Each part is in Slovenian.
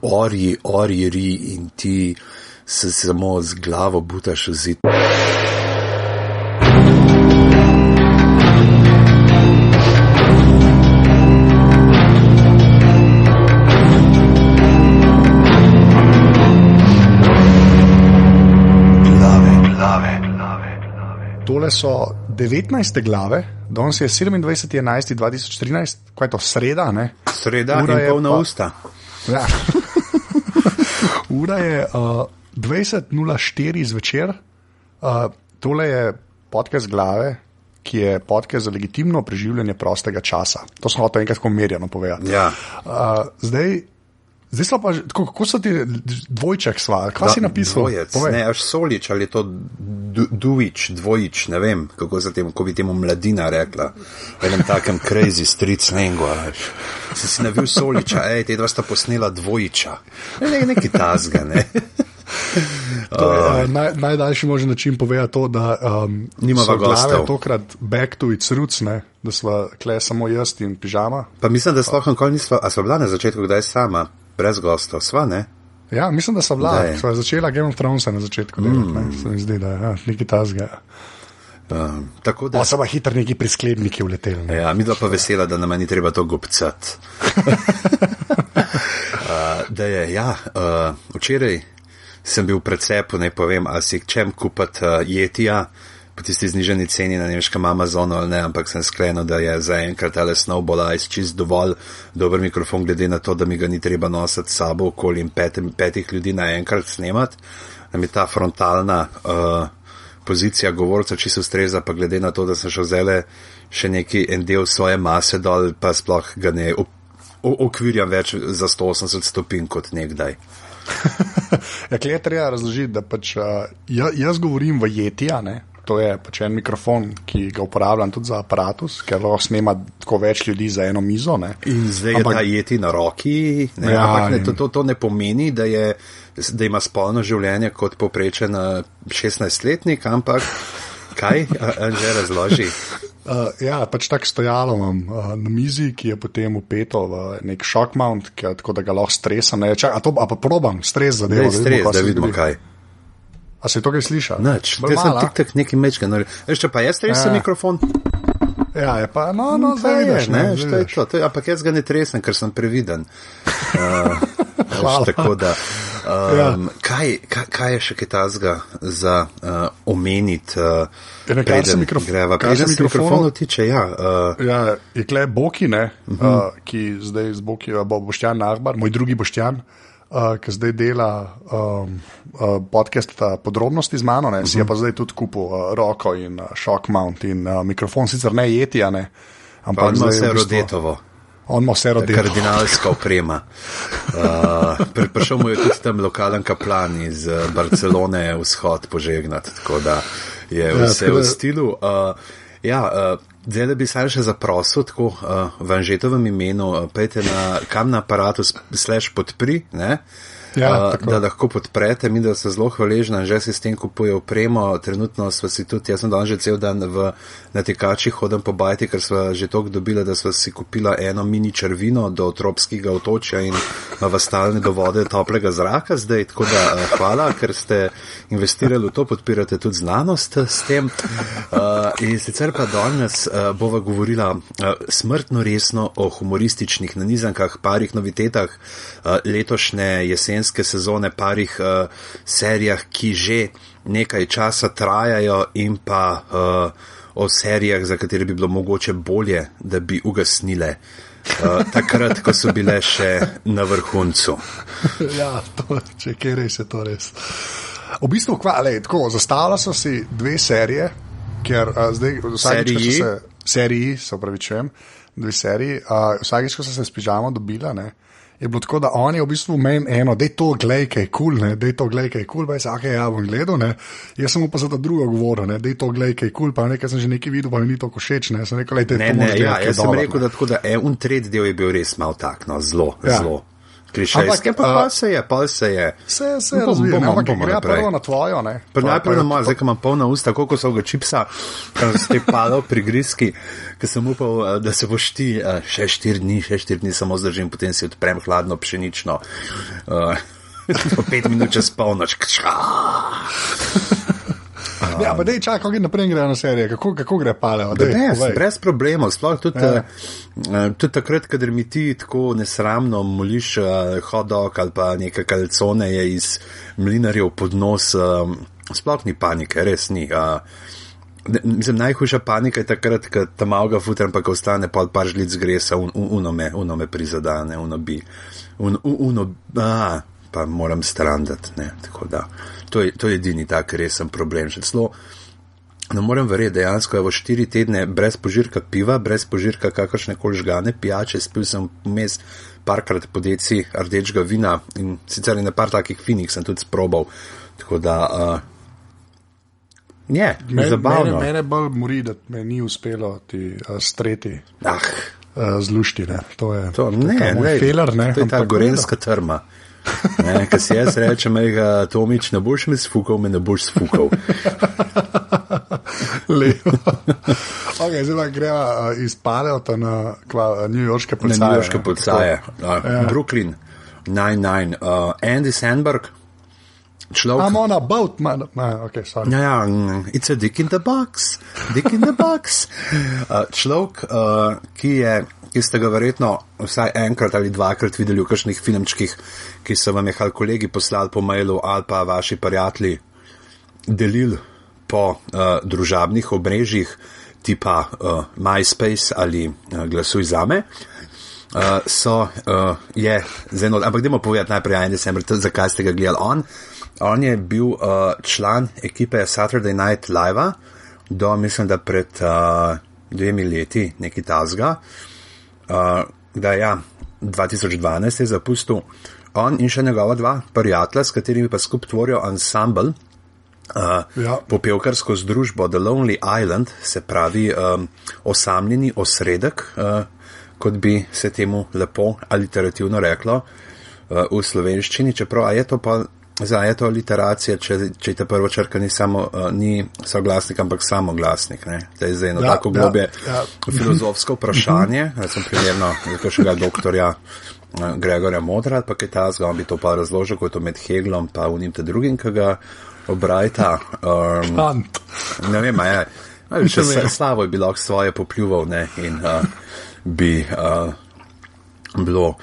orji ri in ti se samo z glavo butaš v zid. Tole so 19. glave, danes je 27.11.2013, kaj je to, sreda, ne? Sreda ura in polna usta. Ja. Ura je 20.04 zvečer. Tole je podcast glave, ki je podcast za legitimno preživljanje prostega časa. To smo hotel enkrat merjeno povedati. Ja. Zdaj so pa, kako so ti dvojček sva? Kaj si napisal? Dvojec, ne, až Solič, ali je to Dujič, dvojič, ne vem, kako bi temu mladina rekla. V enem takem crazy street slangu, veš. Si navil Soliča, te dva sta posnela dvojiča. Neki tazga, ne. To je najdaljši možen način povedati to, da so glave tokrat back to its roots, ne? Da sva kle samo jaz in pižama. Pa mislim, da sploh nikoli nisva, a sva bila na začetku kdaj sama, brez gostov, sva, ne? Ja, mislim, da sva bila, sva začela Game of Thrones na začetku delati, ne? Se mi zdi, da je neki tazga. Tako da... Pa so pa hitro neki priskledniki vleteli, ne? Ja, mi dva pa vesela, da nama ni treba to gobcati. Da je, ja, včeraj sem bil v precepu, ne povem, ali si čem kupati Yetija, po tisti zniženi ceni na nemškem Amazonu ali ne, ampak sem sklenil, da je zaenkrat tale Snowball Ice čist dovolj dober mikrofon, glede na to, da mi ga ni treba nositi s sabo okoli in petih ljudi naenkrat snemati, da mi ta frontalna pozicija govorca čisto ustreza, pa glede na to, da sem šel zele še neki en del svoje mase dol, pa sploh ga ne okvirjam več za 180 stopinj kot nekdaj. Ja, kje je treba razložiti, da pač jaz govorim v Yetija, ne? To je pač en mikrofon, ki ga uporabljam tudi za aparatus, ker lahko snema tako več ljudi za eno mizo, ne? In zdaj je ta Yeti na roki, ne? Ja, ampak ne, to ne pomeni, da ima spolno življenje kot povprečen 16-letnik, ampak kaj? Anže razloži. Ja, pač tak stojalo imam na mizi, ki je potem upeto v nek shock mount, tako da ga lahko stresam. A pa probam stres zadevo. Da vidimo kaj. A se je to kaj sliša? Nič, te sem tik-tak neki mečka. Veš, pa jaz tresem mikrofon? Ja, je pa, no, zdaj vidiš, ne? To je to, ampak jaz ga ne tresem, ker sem previden. Tako da, kaj je še kaj tazga za omeniti, preden greva? Preden se mikrofonu tiče, ja. Ja, je kle Boki, ne, ki zdaj z Boki bo Boštjan Nahbar, moj drugi Boštjan, ki zdaj dela podcast Podrobnosti z mano, ne, si je pa zdaj tudi kupil roko in shock mount in mikrofon, sicer ne Yetija, ne, ampak zdaj vse rodetovo. On ima vse rodetovo. Kardinalska oprema. Prišel mu je tudi tam lokalen kaplan iz Barcelone vzhod požegnati, tako da je vse v stilu. Zdaj, da bi se še zaprosil, tako v Anžetovem imenu, pejte na kamna aparatus /podpri, ne? Da lahko podprete, mi da se zelo hvaležna, že si s tem kupuje opremo, trenutno sva si tudi, jaz sem danes že cel dan na tekačih hodem po bajti, ker sva že toliko dobila, da sva si kupila eno mini črvino do tropskega otočja in v stalne do vode toplega zraka zdaj, tako da hvala, ker ste investirali v to, podpirate tudi znanost s tem. In sicer pa danes bova govorila smrtno resno o humorističnih nanizankah, parih novitetah letošnje jesenske sezone, parih serijah, ki že nekaj časa trajajo in pa o serijah, za katere bi bilo mogoče bolje, da bi ugasnile takrat, ko so bile še na vrhuncu. Ja, če kje res je to res. V bistvu, tako, zastavila so si dve serije, ker zdaj seriji, se opravičujem, dve seriji, vsakič, ko so se s pižamo dobila, ne, je bilo tako, da on je v bistvu meni eno, dej to glej, kaj je cool, ne, dej to glej, kaj je cool, pa je se, ja bom gledal, ne, jaz sem mu pa za ta drugo govoril, ne, dej to glej, kaj je cool, pa nekaj sem že nekaj videl, pa mi ni to košeč, ne, sem rekel, lejte, jaz sem rekel, da un tret del je bil res malo tak, no, zelo. Krišajske, pa se je. Se razvija, ampak gre prvo na tvojo, ne? Najprej na mojo, zdaj, ko imam polna usta, koliko so ga čipsa, kar se je padal pri griski, ker sem upal, da se boš ti še 4 dni samo zdržim, potem si odprem hladno pšenično. 5 minut čez polnoč. Ja, pa dej čakaj, kako naprej gre na serije, kako gre paleo? Brez problemov, sploh tudi takrat, kadar mi ti tako nesramno moliš hot dog ali pa neke kalcone je iz mlinarjev pod nos, sploh ni panike, res ni. Mislim, najhujša panika je takrat, ko tam avga futram, pa ko ostane pol par žlic gresa, uno me prizadane, pa moram strandati, ne, tako da. To je edini tak resen problem. Še celo, ne morem verjeti, dejansko je 4 tedne brez požirka piva, brez požirka kakršne koli žgane pijače, spil sem vmes parkrat po deci rdečega vina in sicer na par takih finih sem tudi sprobal, tako da zabavno. Mene bolj mori, da me ni uspelo ti streti zlušti, ne. To je moj feler, ne. To je ta gorenska trma. Ker si jaz rečem, Tomič, ne boš me sfukal, me ne boš sfukal. Lepo. Okay, zdaj greva iz Paleota na New-Yorške policaje. Na New-Yorške policaje. Brooklyn, 9-9. Andy Samberg, človek. I'm on a boat, man. Okay, sorry. It's a dick in the box. Človek, ki ste ga verjetno vsaj enkrat ali dvakrat videli v kakšnih filmčkih, ki so vam jih ali kolegi poslali po mailu ali pa vaši prijatelji delili po družabnih obrežjih tipa MySpace ali Glasuj zame, ampak dajmo povedati najprej Andy Samberg, zakaj ste ga gledali. On je bil član ekipe Saturday Night Live do, mislim, da pred 2 leti, nekaj tazga. 2012 je zapustil on in še njegova 2 prijatelja, s katerimi pa skup tvorijo ansambl, popevkarsko združbo The Lonely Island, se pravi osamljeni osredek, kot bi se temu lepo aliterativno reklo v slovenščini, čeprav je to pa je to aliteracija, če ta prva črka ni soglasnik, ampak samoglasnik. To je zdaj eno tako globje filozofsko vprašanje, recimo primerno kakšnega doktorja Gregorja Modra, pa kaj tazga, on bi to pa razložil, kot je to med Heglom pa unim te drugim, ki ga obrajta. Ne vem, še Slavo je bilo svoje popljuval, ne, in bi bilo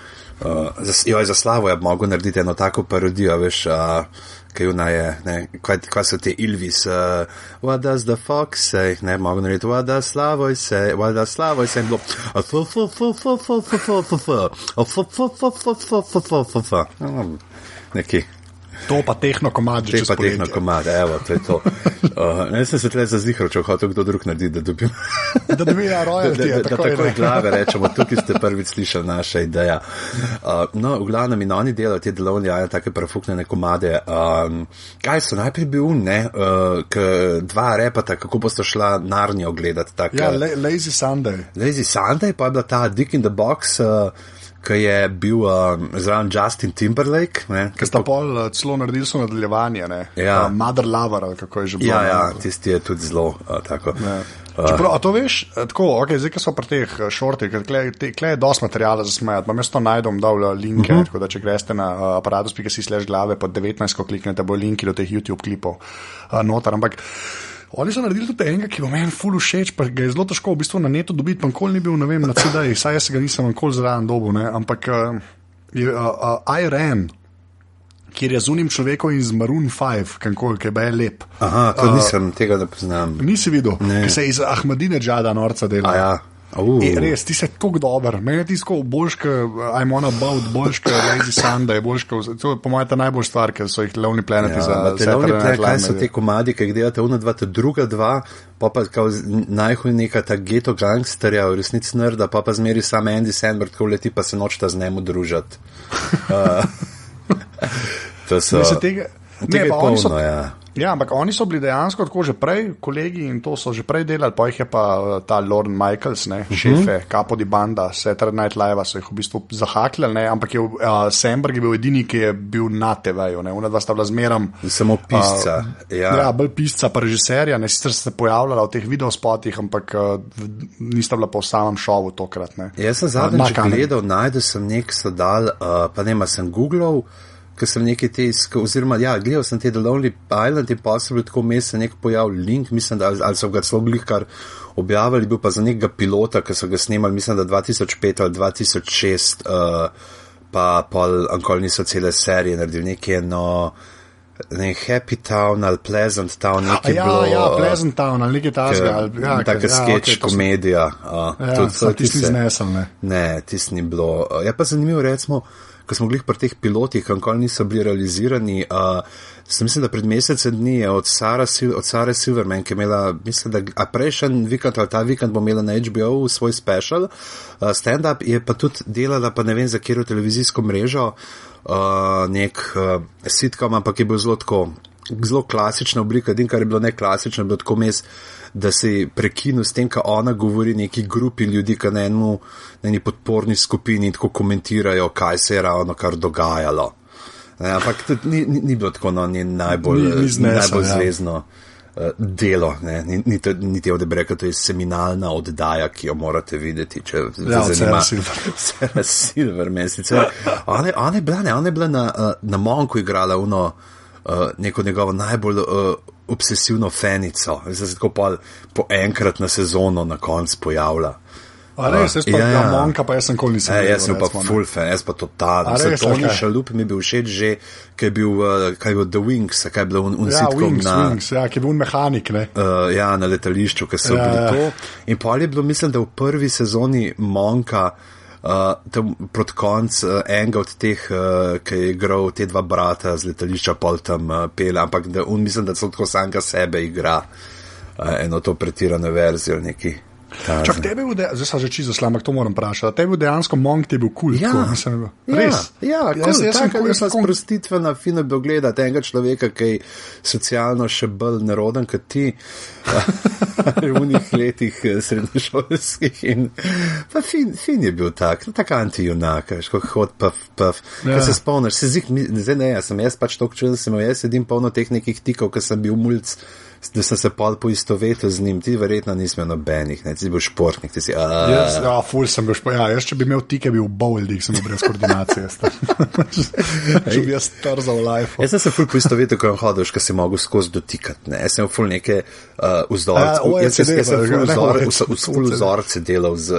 za Slavo je mogel narediti eno tako parodijo, veš, kaj ona je, ne, kaj so te Ilvis, what does the fox say, ne, mogel narediti, what does Slavoj say, in bilo neki. To pa tehnokomad, že čez poletje. Tehnokomad, evo, to je to. Ne sem se tle zazihral, če hotel kdo drug naredi, da dobim. Da dobim royalty, da takoj glave rečemo, tukaj ste prvič slišali naša ideja. No, v glavnem in oni delajo te delovne, take prefuknjene komade. Kaj so najprej bil, ne, 2 repata, kako boste šla Narnijo gledati. Lazy Sunday. Lazy Sunday, pa je bila ta Dick in the Box, ki je bil zraven Justin Timberlake. Ki sta pol celo naredili so nadaljevanje, ne? Mother Lover, ali kako je že bilo. Ja, tisti je tudi zelo tako. Čeprav, a to veš, tako, zdaj, ki so pri teh šortih, kle je dosti materijala za smejati, pa jaz to najdem, dal linke, tako da če greste na aparatus.si/glave pod 19, ko kliknete, bo linki do teh YouTube klipov notar, ampak oni so naredili tudi enega, ki bo meni ful všeč, pa ga je zelo težko v bistvu na netu dobiti, pa nikoli ni bil, ne vem, na CD-ji, saj jaz se ga nisem nikoli zraven dobil, ne, ampak I Ran, kjer je z unim človekom iz Maroon 5, ki je bil lep. Aha, to nisem, tega ne poznam. Nisi videl, ki se iz Ahmadinejada norca dela. Ja. Res, ti se tako dober. Meni je tisko boljška, I'm on about, boljška Lazy Sunday, boljška, to je po mojem ta najbolj stvar, ker so jih Lonely Planeti za Lonely Planet, kaj so te komadi, ki jih delate una 2, ta druga 2, pa kao najhuj neka ta geto gangsterja, v resnici nerda, pa zmeri sam Andy Samberg, ko leti pa se nočta z njemu družati. To so... Tega je polno, Ja, ampak oni so bili dejansko tako že prej, kolegi, in to so že prej delali, pa jih je pa ta Lorne Michaels, šefe, Capo di Banda, Saturday Night Live, so jih v bistvu zahakljali, ampak Samberg je bil edini, ki je bil na TV-ju, ona dva sta bila zmeram. Samo pisca. Ja, bolj pisca, pa režiserja, sicer se pojavljala v teh videospotih, ampak nista bila pa v samem šovu tokrat. Jaz sem zadnjič gledal, najdel sem nek sodal, pa nema sem googlal, ker sem nekaj te iskal, oziroma gledal sem te The Lonely Island in pa se bil tako mes se nek pojav link, mislim, da ali so ga celo glih kar objavili, bil pa za nekega pilota, ki so ga snemali, mislim, da 2005 ali 2006, pa pol ankoli niso cele serije naredili, nekaj Happy Town ali Pleasant Town, nekaj bilo. Ja, Pleasant Town ali nekaj tasga. Taka sketch komedija. Tisti znesel, ne. Ne, tisti ni bilo. Ja, pa zanimivo, recimo, ko smo glih pri teh pilotih, ankoli niso bili realizirani, sem mislim, da pred mesecem dni je od Sare Silverman, ki je imela, mislim, da prejšnji vikend ali ta vikend bo imela na HBO svoj special, stand-up, je pa tudi delala, pa ne vem za katero televizijsko mrežo, nek sitcom, ampak je bil zelo klasična oblika, edin, kar je bilo neklasično, je bilo tako mes, da se prekinu s tem, ka ona govori neki grupi ljudi, ka na eni podporni skupini tako komentirajo, kaj se je ravno kar dogajalo. Ampak ni bilo tako najbolj zvezno delo, ni te od Ebreka, to je seminalna oddaja, ki jo morate videti, če vas zanima. Sarah Silverman, sicer. Ona je bila na Monku igrala neko njegovo najbolj obsesivno fenico, zdaj se tako po enkrat na sezono na koncu pojavlja. Res, jaz pa Monka, pa jaz sem kol nisem. Jaz sem pa full fan, jaz pa totalno. Tony Shalhoub mi je bil všeč že, kaj je bil The Wings, kaj je bilo sitcom Wings, ki je bil mehanik, ne? Na letališču, ki so bili to. In pol je bilo, mislim, da v prvi sezoni Monka, proti koncu enega od teh, ki je igral te dva brata z letališča, pol tam pele, ampak mislim, da so tako samega sebe igra eno to pretirano verzijo neki. Čak, tebi bil zdaj sem že čisto zaslam, ampak to moram vprašati. Tebi bil dejansko Monk, ti je bil kul. Res? Jaz sem sprostitvena, fino bi ogledati enega človeka, ki je socialno še bolj neroden kot ti v unih letih srednješolskih. Pa fin je bil tak anti-junak, kot hod paf. Kaj se spomniš? Zdaj ne, jaz pač toliko čutil, da sem jaz sedim polno teh nekih tikov, ker sem bil mulc, da sem se pol poistovetil z njim, ti verjetno nismo nobenih, ti si bil športnik, ti si... Ful sem bil športnik, jaz če bi imel tike, bi bil bowling, sem bil brez koordinacije. Če bi jaz trzal life. Jaz sem se ful poistovetil, ko je hodil, ko si mogel skozi dotikati, jaz sem ful neke vzorce, jaz sem ful vzorce delal z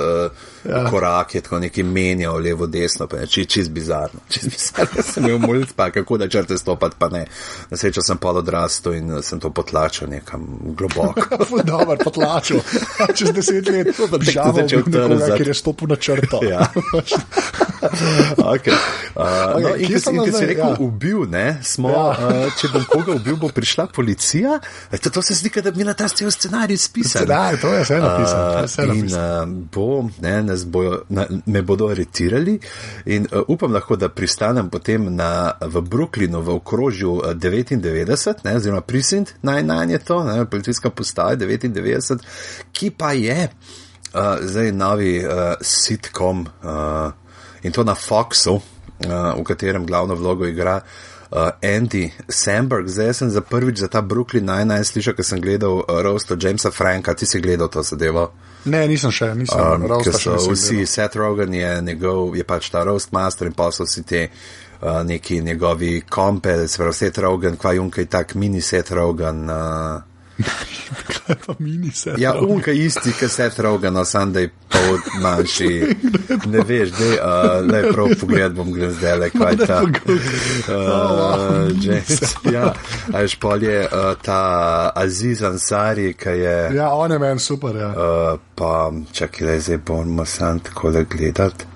korake, tako neki menjal levo, desno, pa čist bizarno. Jaz sem imel mulj, pa kako da črte stopati, pa ne. Na srečo sem pol odrastel in sem to potlačil nekam globoko. Dobar, potlačil. Čez 10 let država bil nekoga, kjer je stopil na črto. Ja. In ki si rekel, ubil, če bom koga ubil, bo prišla policija. To se zdi, da bi na ta cel scenarij spisali. To je vse napisano. Me bodo aretirali in upam lahko, da pristanem potem v Brooklynu v okrožju 99, oziroma Precinct 9 je to, policijska postaja 99, ki pa je zdaj novi sitcom in to na Foxu, v katerem glavno vlogo igra Andy Samberg. Zdaj sem za prvič za ta Brooklyn Nine-Nine slišal, ker sem gledal roast od Jamesa Franka. Ti si gledal to zadevo? Ne, nisem še. Vsi Seth Rogen je pač ta roast master in pa so vsi te neki njegovi kompel, Seth Rogen, kva Junka je tak mini Seth Rogen. Kaj pa mini Seth Rogen? Ja, unka isti, kot Seth Rogen, sam da je pol manjši. Ne veš, le prav pogled bom gled zdaj, kaj ta James. Ja, až pol je ta Aziz Ansari, ki je... Ja, on je meni super, ja. Pa čakaj, zdaj bomo sam takole gledati.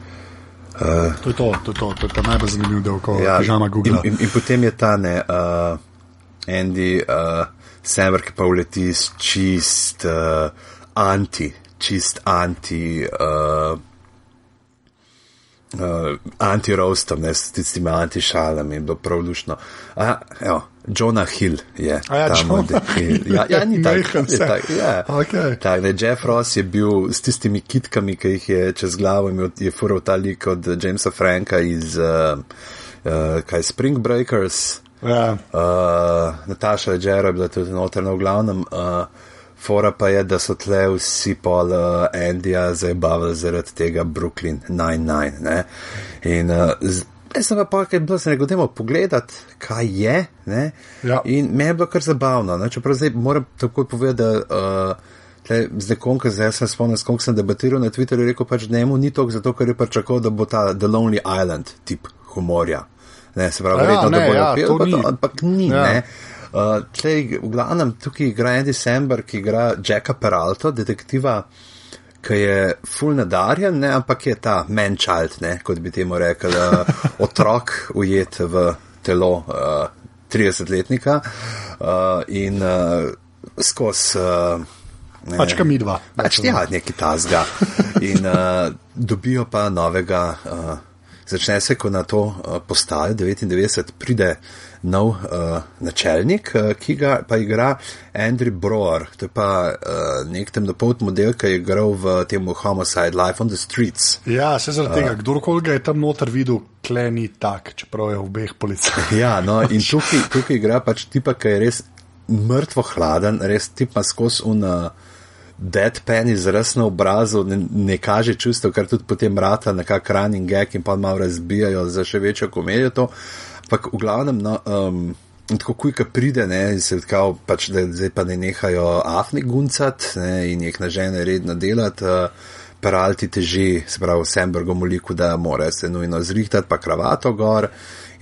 To je ta najbolj zanimiv del, ko pižama Google. In potem je ta Andy Samberg, ki pa uleti s čist anti-roastom, s tistimi anti-šalami, bilo prav lušno. Jonah Hill je. Jonah Hill. Ja, ni tako. Okay. Jeff Ross je bil s tistimi kitkami, ki jih je čez glavo imel, je fural ta lik od Jamesa Franka iz Spring Breakers. Natasha Leggero je bila tudi notrna v glavnem. Fora pa je, da so tle vsi pol Andyja zajebavali zaradi tega Brooklyn Nine-Nine. Ne? In jaz sem pa kaj bilo se negodemo pogledati, kaj je. Ne? Ja. In me je bilo kar zabavno. Ne? Čeprav zdaj moram takoj povedati, da z nekom, zdaj sem spomnil, s kom sem debatiral na Twitterju, rekel pač njemu ni toliko zato, ker je pričakoval, da bo ta The Lonely Island tip humorja. Ne, se pravi, verjetno, da bojo pil, ampak ni, ne. V glavnem tukaj igra Andy Samberg, ki igra Jacka Peralto, detektiva, ki je full nadarjen, ne, ampak je ta man-child, ne, kot bi temu rekel, otrok ujet v telo 30-letnika in skozi pačka midva. Neki tazga. In dobijo pa novega, začne se, ko na to postaje 99 pride nov načelnik, ki ga pa igra Andrew Broer, to je pa nek temnopolt model, ki je igral v temu Homicide Life on the Streets. Ja, se zaradi tega, kdorkoli ga je tam noter videl, kle ni tak, čeprav je v obeh policajah. Ja, no, in tukaj igra pač tipa, ki je res mrtvo hladen, res tipa skozi deadpan izraz na obrazu, ne kaže čustev, kar tudi potem rata nekak running gag in pa malo razbijajo za še večjo komedijo to. Ampak v glavnem, no, tako kujka pride, ne, in se tako pač, da zdaj pa ne nehajo afni guncat, ne, in jih nažene redno delati, Peralti teži, se pravi, Sambergom v liku, da mora se nujno zrihtati, pa kravato gor,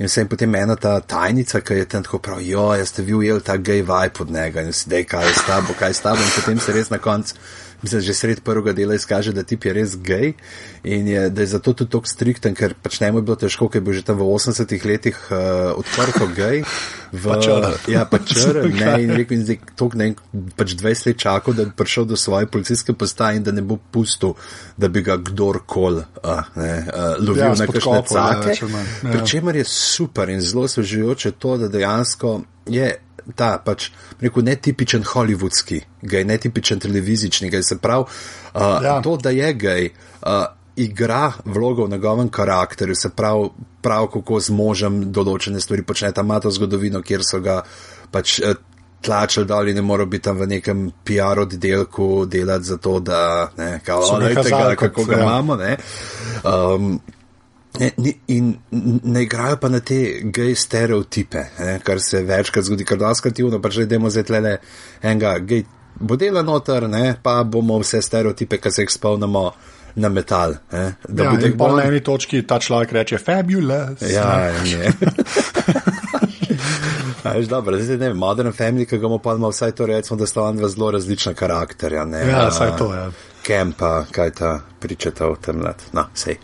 in vse in potem ena ta tajnica, ki je tam tako prav, jaz ste vi ujeli ta gay vibe od njega, in vsi, dej, kaj je s tabo, in potem se res na koncu, mislim, že sred prvega dela izkaže, da tip je res gej in da je zato tudi toliko strikten, ker pač njemu je bilo težko, ker je bil že tam v 80-ih letih odprto gej. Črn, ne, in rekel, in zdaj toliko, ne, pač 20 let čakal, da bi prišel do svoje policijske postaje in da ne bo pustil, da bi ga kdorkoli lovil na kakšne cake. Pri čemer je super in zelo svežujoče to, da dejansko je ta pač, rekel, netipičen hollywoodski gej, netipičen televizični gej, se pravi, to, da je gej, igra vlogo v njegovem karakterju, se pravi, kako z možem določene stvari počne, tam ima to zgodovino, kjer so ga pač tlačili dol in ne mora biti tam v nekem PR oddelku delati za to, da ne, kako ga imamo, ne. In ne igrajo pa na te gej stereotipe, kar se večkrat zgodi, kar doskativno, pač idemo zdaj tlele enega gej bodela noter, pa bomo vse stereotipe, ki se jih spomnimo, na metal. In pa na eni točki ta človek reče fabulous. Ja, ne. Veš, dobro, zdaj ne vem, Modern Family, ki ga bomo pa ima vsaj to recimo, da sta vam dva zelo različna karakterja, ne. Ja, vsaj to, ja. Kempa, kaj ta pričata v tem let. No, sej.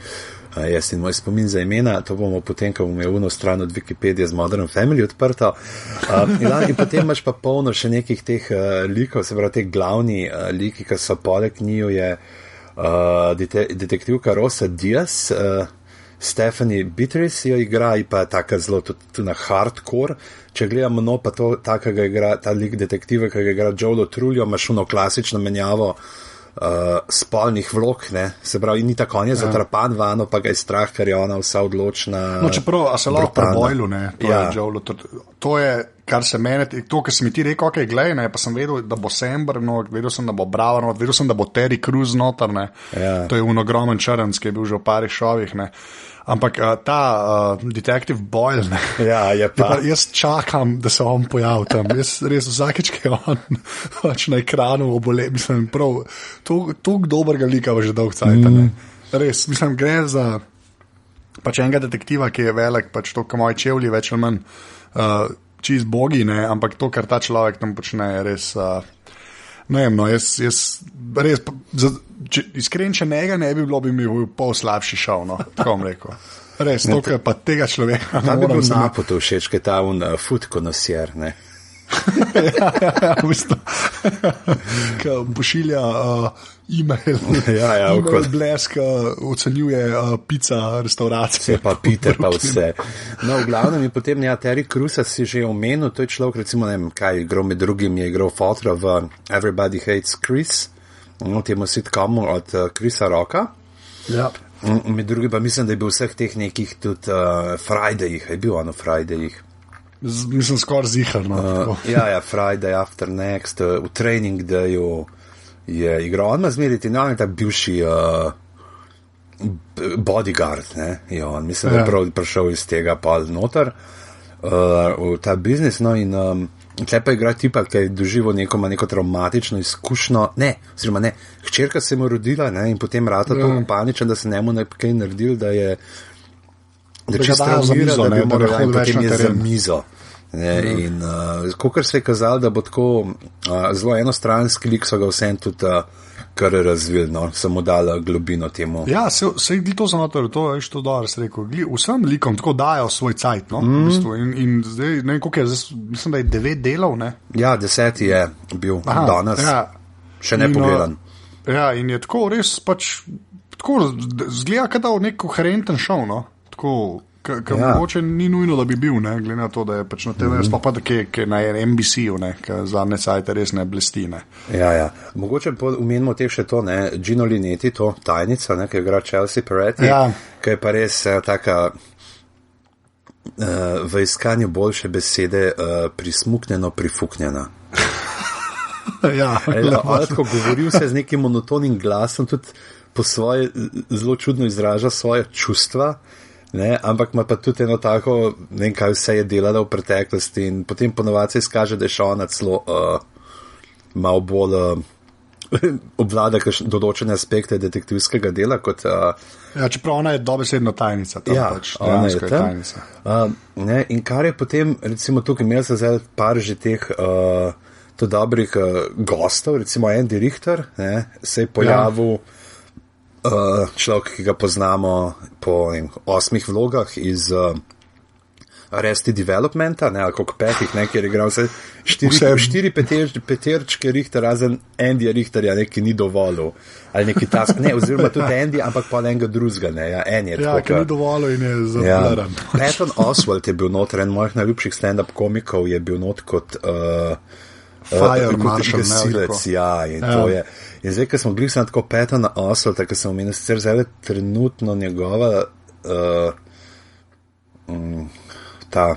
Jaz in moj spomin za imena, to bomo potem, ko bomo uno stran od Wikipedije z Modern Family odprto. In potem imaš pa polno še nekih teh likov, se pravi, teh glavni liki, ki so poleg njiju je detektivka Rosa Diaz, Stephanie Beatrice jo igra, in pa taka zelo tudi na hardcore. Če gledamo, no, pa to takega igra, ta lik detektiva, ki ga igra Joelo Trullo, imaš uno klasično menjavo spolnih vlog, ne, se pravi, ni tako, on je zatrapan vano, pa ga je strah, ker je ona vsa odločna. No, čeprav, a se lahko prebojlu, ne, to je Joelo Trullo. To je, kar se mene, to, kar si mi ti rekel, ok, glej, ne, pa sem vedel, da bo Samberg, no, vedel sem, da bo Bravo, no, vedel sem, da bo Terry Crews noter, ne, to je unogromen črnc, ki je bil že v parih šovih, ne. Ampak ta Detective Boyle, ne, je pa. Jaz čakam, da se on pojavi tam. Jaz res vsakeč, ki je on pač na ekranu obole, mislim, prav, toliko dobrega lika že dolg cajt, ne. Res, mislim, gre za pač enega detektiva, ki je velik, pač to, ka moji čevlji, več ali manj čist bogi, ne, ampak to, kar ta človek tam počne, je res, ne vem, no, jaz res, iskren, če njega ne bi bilo, bi mi bil pol slabši šov, no, tako bom rekel. Res, to, kar pa tega človeka ne bi bil napoto všeč, kaj ta food connoisseur, ne. v bistvu. Pošilja e-mail, e-mail blesk, ocenjuje pica, restauracije. Pa pite, pa vse. No, v glavnem je potem, Terry Crews si že omenil, to je človek, recimo, ne vem, kaj igral, med drugim je igral fotra v Everybody Hates Chris, temu sitcomu od Chrisa Rocka. Ja. Med drugim pa mislim, da je bil vseh teh nekih tudi Fridayjih, je bil ono Fridayjih. Mislim, skoraj ziharno. Friday After Next, v Training Dayu je igral. On ima zmeriti, ta bivši bodyguard, ne? On, mislim, da je prav prišel iz tega pol noter v ta biznis, no, in tle pa igra tipa, ki je doživel neko traumatično izkušnjo, hčerka se mu rodila, ne, in potem rata to paničen, da se njemu nekaj naredil, da je čisto traumira, da bi moral in potem je za mizo. In kakor se je kazalo, da bo tako zelo enostranski lik, so ga vsem tudi kar razvil, no, samo dala globino temu. Ja, se je to zanotar, to je što dobro, se rekel. Vsem likom tako dajo svoj cajt, no, v bistvu. In zdaj, ne vem, koliko je, mislim, da je 9 delov, ne? Ja, 10 je bil danes, še ne pogledan. Ja, in je tako res pač, tako zgleda, kada v nek koherenten šov, no, tako, mogoče ni nujno, da bi bil, ne, glede na to, da je pač na TV, sploh pa da na NBC-u, ne, ker zadnje cajte res ne blesti, ne. Ja. Mogoče umenimo teh še to, ne, Gino Linetti, to tajnica, ne, ki igra Chelsea Peretti, ki je pa res taka v iskanju boljše besede prismuknjeno, prifuknjena. Ko govoril se z nekim monotonim glasom, tudi po svoje zelo čudno izraža svoje čustva, ne, ampak ima pa tudi eno tako, ne vem, kaj vse je delala v preteklosti in potem ponovadi se izkaže, da je še ona celo malo bolj obvlada določene aspekte detektivskega dela kot... čeprav ona je dobesedno tajnica. Pač, ona je tajnica. In kar je potem, recimo tukaj imel se zdaj par že teh to dobrih gostov, recimo Andy Richter, ne, se je pojavil človek, ki ga poznamo po 8 vlogah iz Arrested Developmenta, ne, ali koliko 5, ne, kjer je igral vse 4 peterčke Richter, razen Andyja Richterja, neki ni dovolil, ali neki task, ne, oziroma tudi Andy, ampak pa enega drugega, ne, en je tako. Ki ni dovolil in je zavlaran. Patton Oswalt je bil noter, en mojih najljubših stand-up komikov je bil not kot Fire Marshal, gasilec, in to je. In zdaj, ko smo gledali na tako Pattona Oswalta, ki sem omenil, sicer zdaj trenutno njegova ta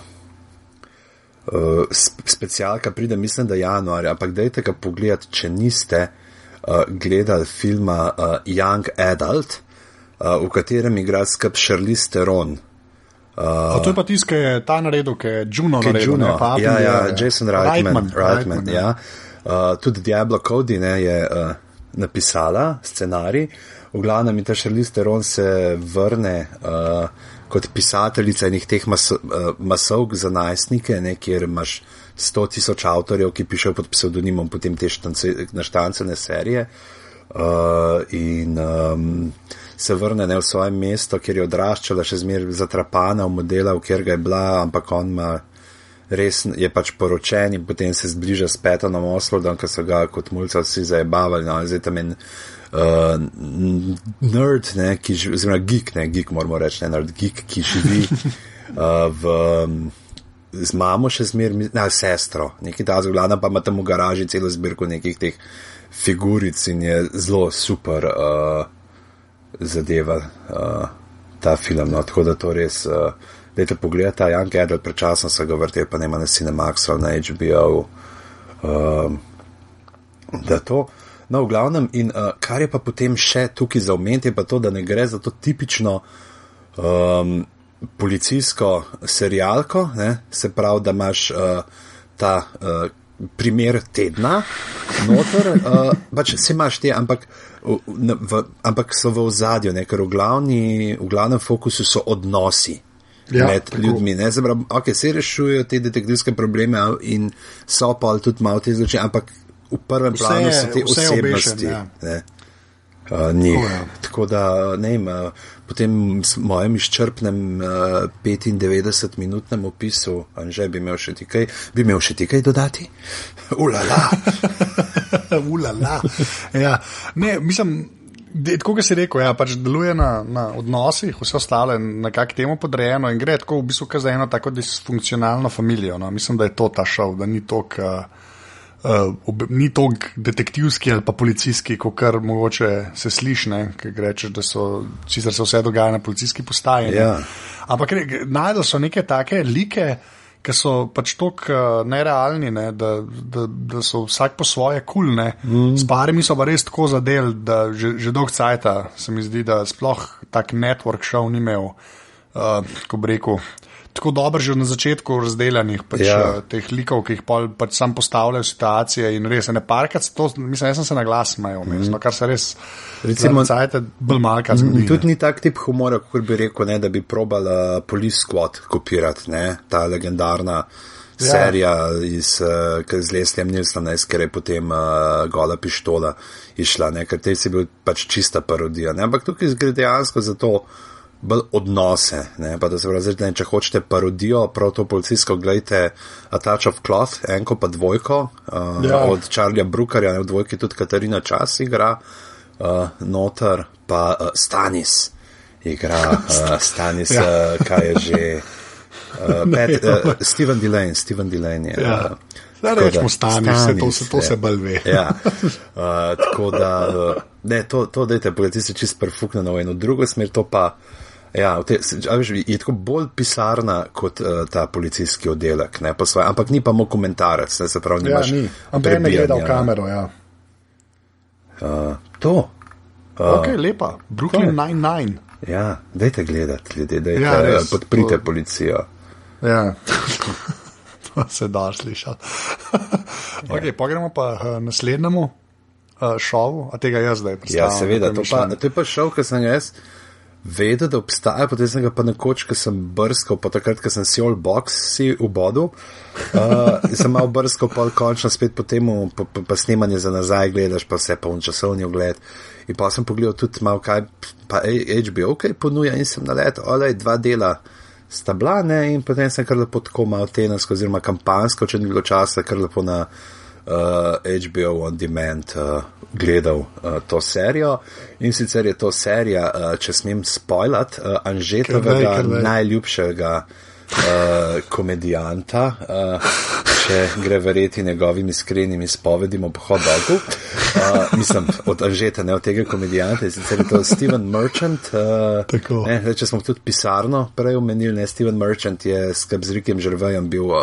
specialka pride, mislim, da januarja, ampak dajte ga pogledati, če niste gledali filma Young Adult, v katerem igra skup Charlize Theron. To je pa tisti, ki je ta naredil, ki je Juno naredil. Jason Reitman. Ja. Tudi Diablo Cody, ne, je napisala scenarij. V glavnem ta Charlize Theron se vrne kot pisateljica enih teh masovk za najstnike, ne, kjer imaš 100,000 avtorjev, ki pišejo pod psevdonimom potem te naštancene serije. In se vrne, ne, v svoje mesto, kjer je odraščala, še zmeraj zatrapana v modela, v kjer ga je bila, ampak on ima res, je pač poročen in potem se zbliža s Pattonom Oswaltom, ki so ga kot mulca vsi zajebavali, no, zdaj tam en nerd, ne, ki živi, oziroma geek moramo reči, ne, nerd, geek, ki živi z mamo še zmeraj, sestro, nekaj ta zglada, pa ima tam v garaži celo zbirko nekih teh figuric in je zelo super zadeva ta film, no, tako da to res dajte pogledati, ta Young Adult, prečasno se ga vrtel, pa nema na Cinemaxu, na HBO, da to, no, v glavnem, in kar je pa potem še tukaj za omeniti, je pa to, da ne gre za to tipično policijsko serialko, ne, se pravi, da imaš ta primer tedna noter, pač se imaš te, ampak so v ozadju, ne, ker v glavnem fokusu so odnosi med ljudmi, ne, zabrav, se rešujejo te detektivske probleme in so pa tudi malo te zločine, ampak v prvem planu so te osebnosti, ne, njih. Tako da, ne vem, potem mojem izčrpnem 95-minutnem opisu, Anže, bi imel še ti kaj dodati? Ulala! Ulala! Ja, ne, mislim, tako kot si rekel, ja, pač deluje na odnosih, vse ostale nekako temu podrejeno in gre tako v bistvu za eno tako disfunkcionalno familijo. No. Mislim, da je to ta šov, da ni toliko detektivski ali pa policijski, kot kar mogoče se sliši, ker rečeš, da sicer se vse dogaja na policijski postaji. Ja. Ampak najdel so neke take like, ki so pač toliko nerealni, da so vsak po svoje kul. S parimi so pa res tako zadel, da že dolg cajta se mi zdi, da sploh tak network show ni imel, ko bi rekel, tako dobro že na začetku razdeljanih teh likov, ki jih pač sam postavljajo situacije in res ne parkrat, mislim, jaz sem se na glas smejal, kar se res recimo cajte bolj malka zgodi. Tudi ni tak tip humora, kot bi rekel, da bi probal Police Squad kopirati, ta legendarna serija z Lesliem Nielsenom, ker je potem Gola pištola išla, ker te si bil pač čista parodija, ampak tukaj gre dejansko za to bolj odnose, pa da se razrežete, če hočete parodijo, prav to policijsko, gledajte A Touch of Cloth, enko pa dvojko, od Charlieja Brookerja, v dvojki tudi Katarina Čas igra, noter, pa Stanis igra, Stanis, kaj je že, Steven Delane je. Ja. Da rečemo Stanis, to se bolj ve. Ja, tako da, to dajte, policisti čist perfukneno v eno drugo smer, to pa je tako bolj pisarna kot ta policijski oddelek, ampak ni pa mu komentarec, se pravi, nimaš ampak ne gleda v kamero, to. Ok, lepa, Brooklyn Nine-Nine. Ja, dajte gledati, ljudje, dajte podprite policijo. Ja, to se da slišati. Ok, pa gremo pa naslednjemu šovu, a tega jaz zdaj predstavljam. Ja, seveda, to je pa šov, ki sem jaz vedel, da obstaja, potem sem ga pa nekoč, ko sem brskal, pa takrat, ko sem si all box si v bodu, sem malo brskal, pa končno spet potem pa snemanje za nazaj gledaš, pa vse pa časovni ogled. In pa sem pogledal tudi malo kaj, pa HBO kaj ponuja in sem naletel, 2 dela sta bila, in potem sem kar lepo tako malo tenasko, oziroma kampansko, če ni bilo časa, kar lepo na HBO On Demand gledal to serijo. In sicer je to serija, če smem spoilat, Anžetovega najljubšega komedijanta, če gre verjeti njegovim iskrenim izpovedim ob hot-dogu. Mislim, od Anžeta, ne od tega komedijanta, sicer je to Steven Merchant. Če smo tudi pisarno prej omenili, Steven Merchant je s Rickyjem Gervaisom bil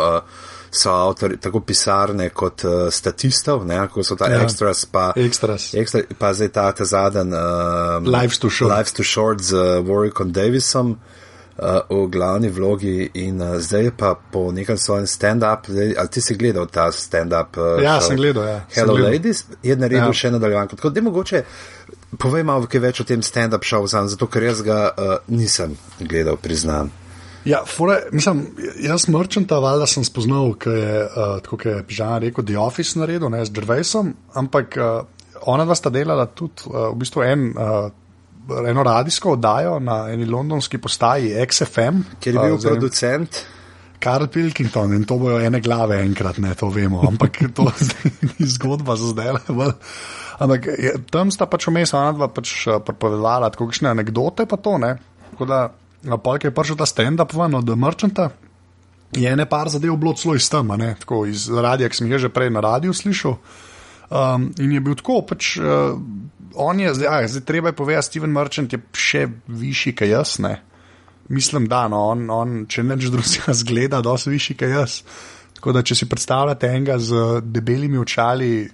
soavtor tako pisarne kot statistov, kako so ta Extras, pa zdaj ta zaden Lives to Short z Warwickom Davisom v glavni vlogi in zdaj pa po nekem svojem stand-up, ali ti si gledal ta stand-up show? Sem gledal, Hello Ladies, je naredil še nadaljevanko. Tako da mogoče povej malo kaj več o tem stand-up show, zato ker jaz ga nisem gledal, priznam. Ja, mislim, jaz Merchanta valjda sem spoznal, tako je Žan rekel, The Office naredil, z Gervaisom, ampak ona dva sta delala tudi v bistvu eno radijsko oddajo na eni londonski postaji XFM. Kjer je bil producent Carl Pilkington in to bojo ene glave enkrat, to vemo, ampak to ni zgodba za zdaj. Ampak tam sta pač vmes ona dva pač pripovedala tako kakšne anekdote pa to, tako da polk je prišel ta stand-up ven od Merchanta, je ene par zadev bilo celo iz tam, tako iz radija, ki sem jih že prej na radiju slišal, in je bil tako, pač on je, zdaj treba je povedati, Steven Merchant je še višji kaj jaz, mislim, da, on če neč drugega zgleda, dosti višji kaj jaz, tako da, če si predstavljate enega z debelimi očali,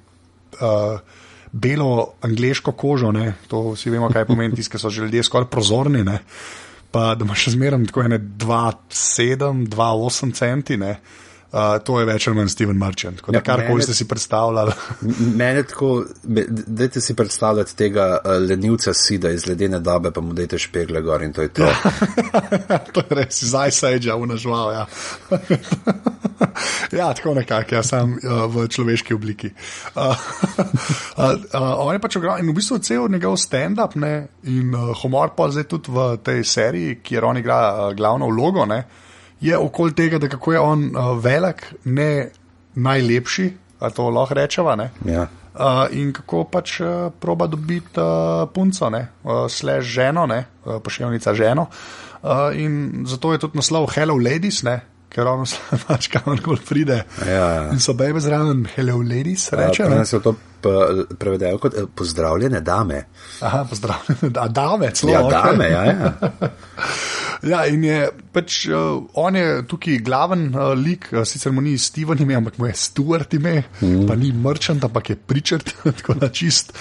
belo angleško kožo, to vsi vemo, kaj pomeni tisti, ki so že ljudje skoraj prozorni, pa da ima še zmeraj tako 2,7, 2,8 centi, to je več ali manj Steven Merchant. Karkoli ste si predstavljali. Mene tako, dajte si predstavljati tega lenivca Sida iz Ledene dobe, pa mu dajte špegle gor in to je to. To je res, iz Ice Age-a unažval, Ja, tako nekako, ja, sam v človeški obliki. On je pač ogromno in v bistvu cel njegov stand-up in humor pa zdaj tudi v tej seriji, kjer on igra glavno vlogo, je okoli tega, da kako je on velik, ne najlepši, a to lahko rečeva, Ja. In kako pač proba dobiti punco, slash ženo, poševnica ženo. In zato je tudi naslov Hello Ladies, ker ono pač kamorkoli pride. Ja. In so bebe zraven Hello Ladies, reče. Ja, se to prevedajo kot pozdravljene dame. Aha, pozdravljene dame, celo. Ja, dame, ja. Ja, in je pač, on je tukaj glaven lik, sicer mu ni Steven ime, ampak mu je Stuart ime, pa ni Merchant, ampak je Pritchard, tako da čist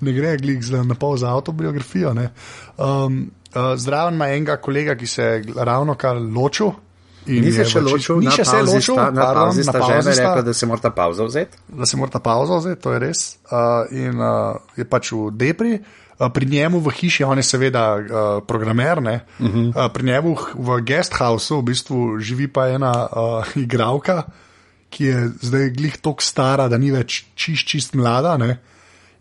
ne gre glik na pol za autobiografijo. Zraven ima enega kolega, ki se je ravno kar ločil. Ni se še ločil, na pauzi sta žena rekla, da se morata pauzo vzeti. Da se morata pauzo vzeti, to je res. In je pač v depri. Pri njemu v hiši, on je seveda programer, pri njemu v guesthouseu v bistvu živi pa ena igralka, ki je zdaj glih toliko stara, da ni več čist mlada,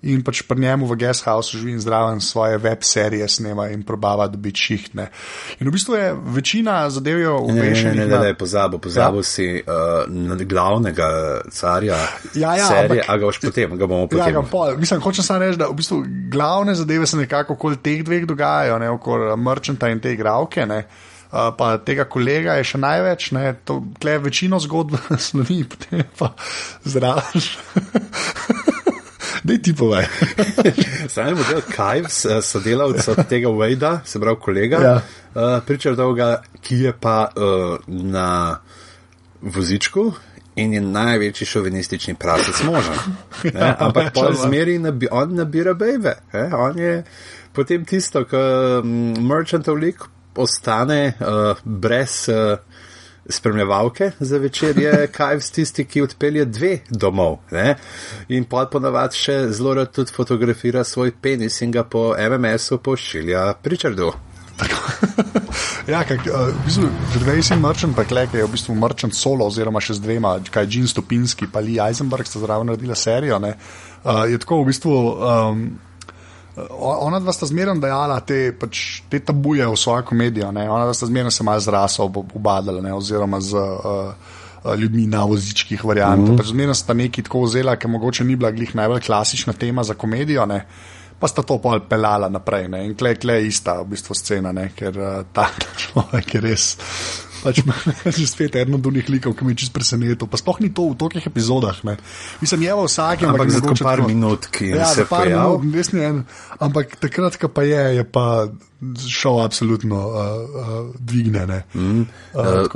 in pač pri njemu v guesthouseu živi in zraven svoje web serije snema in probava dobiti šiht. In v bistvu je večina zadev uvešenih. Ne, pozabil si glavnega carja serije, a ga boš potem, ga bomo potem. Ja, mislim, hočem samo reči, da v bistvu glavne zadeve se nekako okoli teh dveh dogajajo, okoli Merchanta in te igralke, pa tega kolega je še največ, tle večino zgodb slovi, potem pa zraven. Dej ti povaj. Sam je model Kajvs, sodelavc od tega Wade-a, se pravi kolega, Pritchard, ki je pa na vozičku in je največji šovinistični prasec možen. Ampak po zmeri on nabira bejbe. On je potem tisto, ko Merchantov lik ostane brez spremljevalke za večer, je Kajvs tisti, ki odpelje 2 domov. In ponavadi še zelo rad tudi fotografira svoj penis in ga po MMS-u pošilja Pritchardu. Ja, v bistvu Gervais in Merchant pa je v bistvu Merchant solo oziroma še z dvema, kaj Gene Stopinski pa Lee Eisenberg sta zraven naredila serijo. Je tako v bistvu ona dva sta zmerno dajala te tabuje v svojo komedijo, ona dva sta zmerno se malo z raso obadala, oziroma z ljudmi na vozičkih variantov. Zmerno sta neki tako vzela, ker mogoče ni bila glih najbolj klasična tema za komedijo, pa sta to pol pelala naprej. In kle je ista v bistvu scena, ker ta človek je res pač že spet eno od unih likov, ki mi je čist presenetil. Pa sploh ni to v tolikih epizodah. Mislim, je v vsakem. Ampak za par minut, ki se pojavil. Ampak takrat, ko pa je pa šel absolutno dvigne.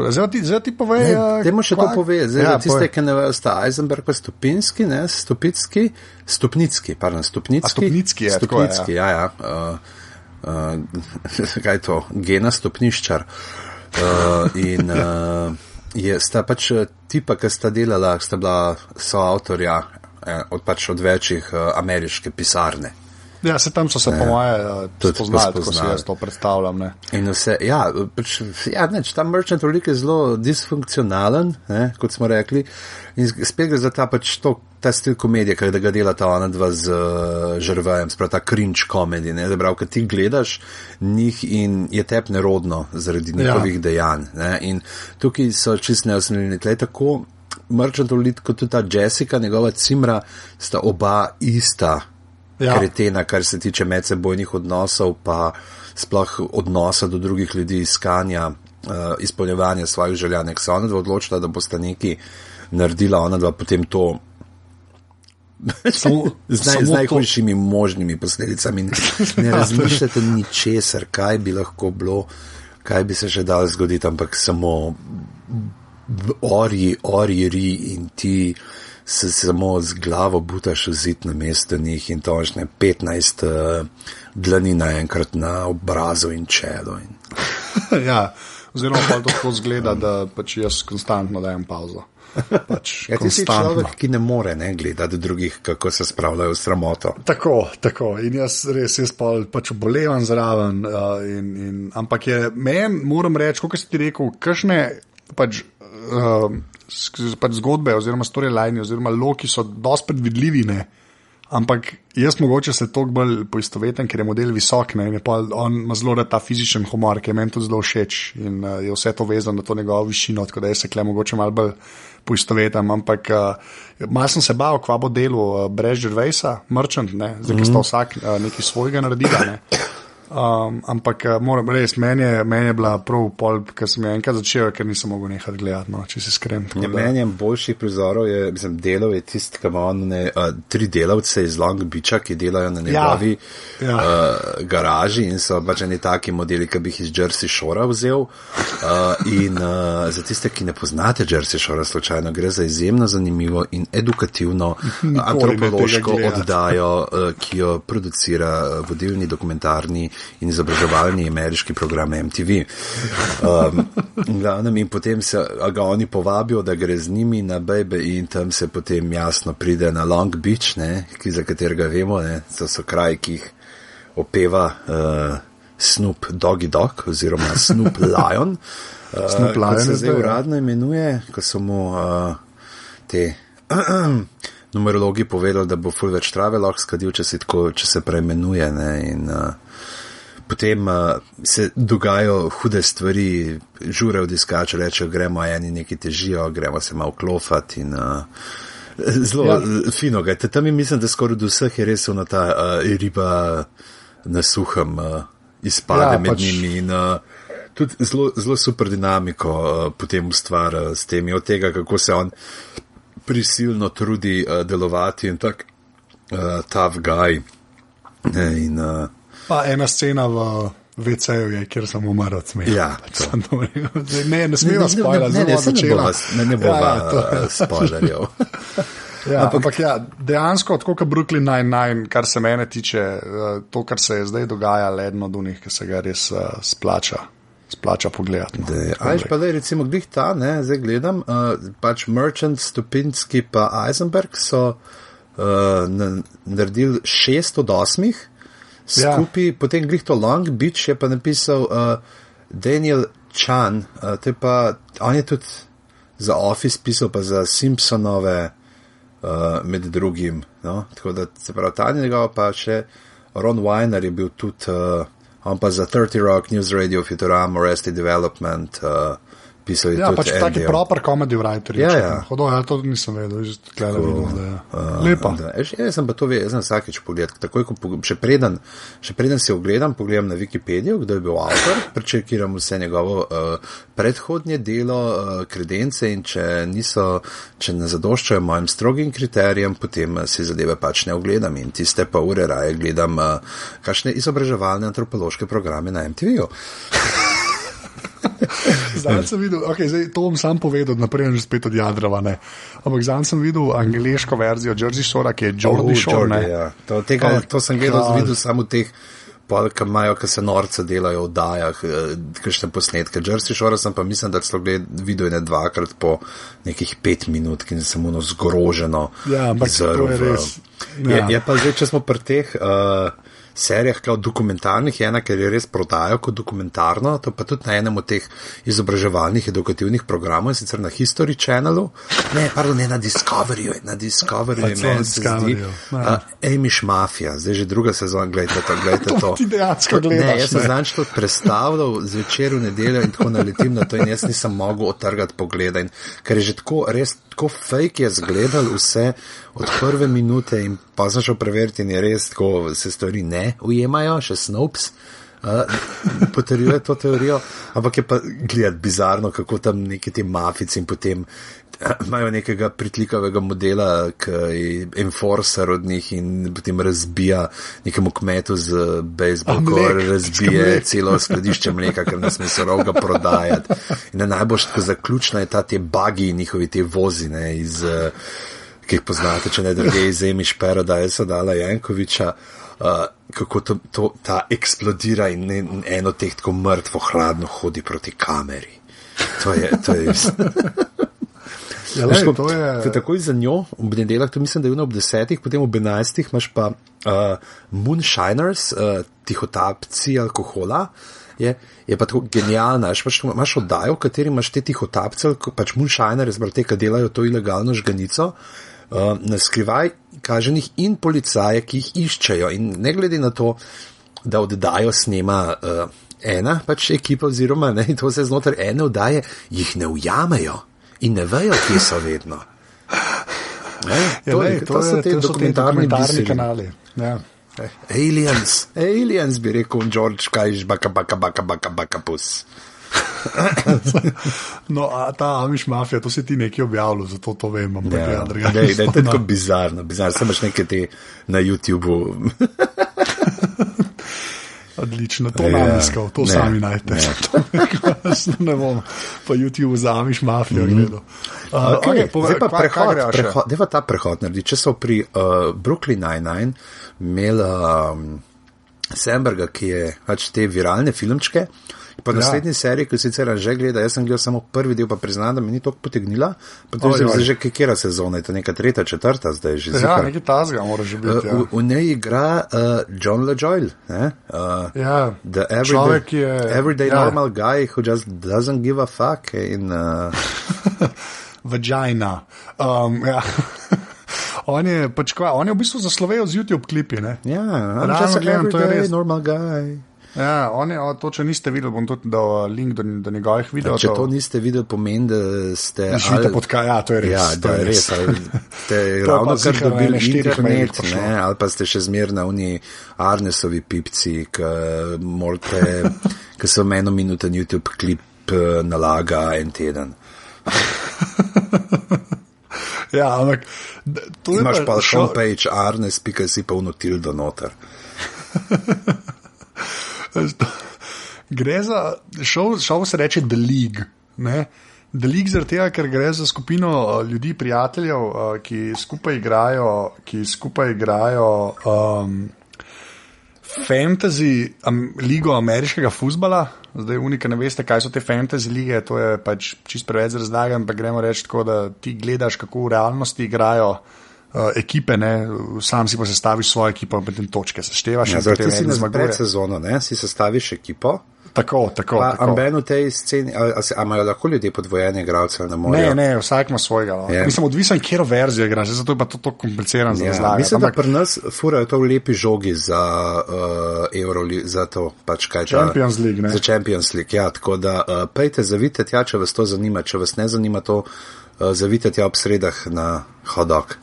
Zdaj ti povej. Temo še to pove. Zdaj tiste, ki ne vejo, sta Eisenberg pa Stopinski, Stopnicki, Stopnicki je. Stopnicki, ja. Kaj je to? Gena Stopniščar. Sta pač tipa, ki sta delala, sta bila soavtorja od večjih ameriške pisarne. Ja, se tam so se po moje spoznali, ko si jaz to predstavljam. In vse, ta Merchantov lik je zelo disfunkcionalen, kot smo rekli, in spet gre za ta stil komedije, da ga delata ona dva z Žervejem, sprav ta cringe komedi, da prav, kad ti gledaš njih in je tep nerodno zaradi njihovih dejanj. In tukaj so čist neosnovljeni, tle tako Merchantov lik kot tudi ta Jessica, njegova cimra, sta oba ista kretena, kar se tiče medsebojnih odnosov, pa sploh odnosa do drugih ljudi, iskanja, izpolnjevanja svojih želja. Nek se ona dva odločila, da bosta neki naredila ona dva potem to z najhujšimi možnimi posledicami. Ne razmišljate ničesar, kaj bi lahko bilo, kaj bi se še dalo zgoditi, ampak samo orji in ti se samo z glavo butaš v zid na mesto njih in to je 15 dlani naenkrat na obrazu in čelo. Ja, oziroma pa to tako zgleda, da pač jaz konstantno dajem pauzo. Ja, ti si človek, ki ne more gledati drugih, kako se spravljajo v sramoto. Tako. In jaz pač obolevam zraven. Ampak je meni, moram reči, kot si ti rekel, kakšne pač pač zgodbe, oziroma storyline, oziroma loki so dosti predvidljivi, ne. Ampak jaz mogoče se toliko bolj poistoveten, ker je model visok, ne, in je pa on ima zelo rad ta fizičen humor, ki je meni tudi zelo všeč in je vse to vezano na to njegovo višino, tako da jaz se kle mogoče malo bolj poistovetam, ampak malo sem se bal, kva bo delo brez Gervaisa, Merchant, ne, zdaj, ki sta vsak nekaj svojega naredila, ne. Ampak moram res, meni je bila prav pol, ker sem jo enkrat začel, ker nisem mogel nehati gledati, no, če si iskren. Meni je boljših prizorov, delov je tisti, ki ima tri delavce iz Long Beacha, ki delajo na njegovi garaži in so pač eni taki modeli, ki bi jih iz Jersey Shore vzel. In za tiste, ki ne poznate Jersey Shore, slučajno gre za izjemno zanimivo in edukativno antropološko oddajo, ki jo producira vodilni dokumentarni in izobraževalni ameriški program MTV. In potem ga oni povabijo, da gre z njimi na Baby in tam se potem jasno pride na Long Beach, ne, za katerega vemo, ne, to so kraji, ki jih opeva Snoop Doggy Dogg oziroma Snoop Lion. Snoop Lion se zdaj uradno imenuje, ko so mu te numerologi povedali, da bo ful več trave lahko skadil, če se preimenuje, ne, in potem se dogajajo hude stvari, žure v diskaču, rečejo, gremo eni neki težijo, gremo se malo klofati in zelo fino ga. Tam mislim, da skoraj do vseh je res ta riba na suhem izpade med njimi in tudi zelo super dinamiko potem ustvarja s temi, od tega, kako se on prisilno trudi delovati in tak tough guy. In pa ena scena v WC-ju je, kjer sem umrl od smeha. Ja, ne smemo spoilati, zelo začela. Ne bova spoilerjev. Ampak dejansko, tako kot Brooklyn Nine-Nine, kar se mene tiče, to, kar se je zdaj dogaja, eden od unih, ki se ga res splača pogledati. Ajš pa da je recimo glih ta, ne, zdaj gledam, pač Merchant, Stupinski pa Eisenberg so naredili 6 od 8 skupaj, potem glih to Long Beach je pa napisal Daniel Chan, on je tudi za Office pisal, pa za Simpsonove med drugim, no, tako da se pravi ta njegov, pa še Ron Weiner je bil tudi, on pa za 30 Rock, News Radio, Futurama, Arrested Development, pisal je tudi pač taki proper comedy writer. Hodo, to nisem vedel, lepa. Jaz sem pa to vedel, jaz sem vsakeč pogledal, takoj, še preden si ogledam, pogledam na Wikipedijo, kdo je bil avtor, prečekiram vse njegovo predhodnje delo, kredence in če ne zadoščajo mojim strogim kriterijem, potem si zadeve pač ne ogledam in tiste pa ure raje gledam kakšne izobraževalne antropološke programe na MTV-ju. Zdaj sem videl, zdaj to bom sam povedal, naprej že spet od Jadrava, ne. Ampak zdaj sem videl angleško verzijo Jersey Shore, ki je Geordie Shore, ne. Ja. To sem videl samo v teh ki imajo, ki se norce delajo v dajah, kakšne posnetke. Jersey Shore sem pa mislim, da celo videl ne 2-krat po nekih 5 minut, ki sem zgroženo izrl. Je pa zdaj, če smo pri teh serijah kao dokumentarnih, ena, ker je res prodajo kot dokumentarno, to pa tudi na enem od teh izobraževalnih edukativnih programov, sicer na History Channelu, ne, na Discoveryju, meni se zdi, Amish Mafia, zdaj že druga sezona, gledajte to. To ti dejansko gledaš, ne. Jaz sem zanj to predstavljal zvečer v nedeljo in tako naletim na to in jaz nisem mogel otrgati pogleda, in ker je že tako fake je zgledal vse od prve minute in pa sem šel preveriti in je res tako, se stvari ne ujemajo, še Snopes potrjuje to teorijo, ampak je pa gledati bizarno, kako tam neki ti mafici in potem imajo nekega pritlikavega modela, ki je enforcer od njih in potem razbija nekemu kmetu z bejzbolko, razbije celo skladišče mleka, ker nas mislo ga prodajati. In najbolj zaključna je ta te bagi, njihovi te vozi, ne, iz, ki jih poznate, če ne druge iz Amish Paradise, Dala Jankoviča, kako ta eksplodira in eno teh tako mrtvo hladno hodi proti kameri. To je to je takoj za njo, ob nedeljah, to mislim, da je ob 10, potem ob 11 imaš pa Moonshiners, tihotapci alkohola, je pa tako genialna. Imaš oddajo, v kateri imaš te tihotapce, pač moonshiner, te, ki delajo to ilegalno žganico, na skrivaj kaženih in policaje, ki jih iščejo. In ne glede na to, da oddajo snema ena pač ekipa oziroma ne, to se znotraj ene oddaje, jih ne ujamejo in ne vejo, kje so vedno. To so te dokumentarni kanali. Ja. Aliens, bi rekel George, kaj baka pus. No, a ta Amish mafija, to si ti nekaj objavljal, zato to vem. To je tako bizarno, sem baš nekaj te na YouTubeu. Odlično, to nam iskal, to sami najte. Ne bom po YouTubeu za Amish mafijo gledal. Zdaj pa prehod, ta prehod naredi. Če so pri Brooklyn Nine-Nine imeli Sandberga, ki je pač te viralne filmčke, pa naslednji seriji, ki sicer že gleda, jaz sem gledal samo prvi del, pa priznam, da mi ni toliko potegnila, pa to je že kjera sezona, je to neka 3., 4. zdaj že. Ja, nekaj tazga mora že biti. V njej igra John LaJoy, the everyday normal guy who just doesn't give a fuck in vagina. On je v bistvu zaslovel z YouTube klipi, ne? Ja, everyday normal guy. Ja, to, če niste videli, bom tudi dal link do njegovih videov. Če to niste videli, pomeni, da ste... Živite pod kaj, ja, to je res. Ja, to je res. Ste ravno kar dobili internet, ali pa ste še zmer na uni Arnesovi pipci, ki so eno minuto YouTube klip nalaga en teden. Ja, ampak... Imaš pa homepage Arnes.si pa unotil do noter. Gre za šov se reče The League, ne? The League zaradi tega, ker gre za skupino ljudi, prijateljev, ki skupaj igrajo fantasy ligo ameriškega fuzbala. Zdaj unika ne veste, kaj so te fantasy lige, to je pač čist preveč razlagam, pa gremo reči tako, da ti gledaš, kako v realnosti igrajo ekipe, ne, sam si pa sestaviš svojo ekipo in potem točke seštevaš. Ja, ti si na predsezono, ne, si sestaviš ekipo. Tako. Amben v tej sceni, a imajo lahko ljudje podvojene igralce ali ne morajo? Ne, vsak ima svojega. No. Yeah. Mislim, odvisen, kjero verzijo igraš, zato je pa to komplicirano za razlagati. Mislim, da pri nas furajo to v lepi žogi za Euroligo, za to pač kaj ča. Champions League, ne? Za Champions League, ja, tako da pejte, zavite tja, če vas to zanima, če vas ne zanima to, zavite tja ob sredah na hot dog.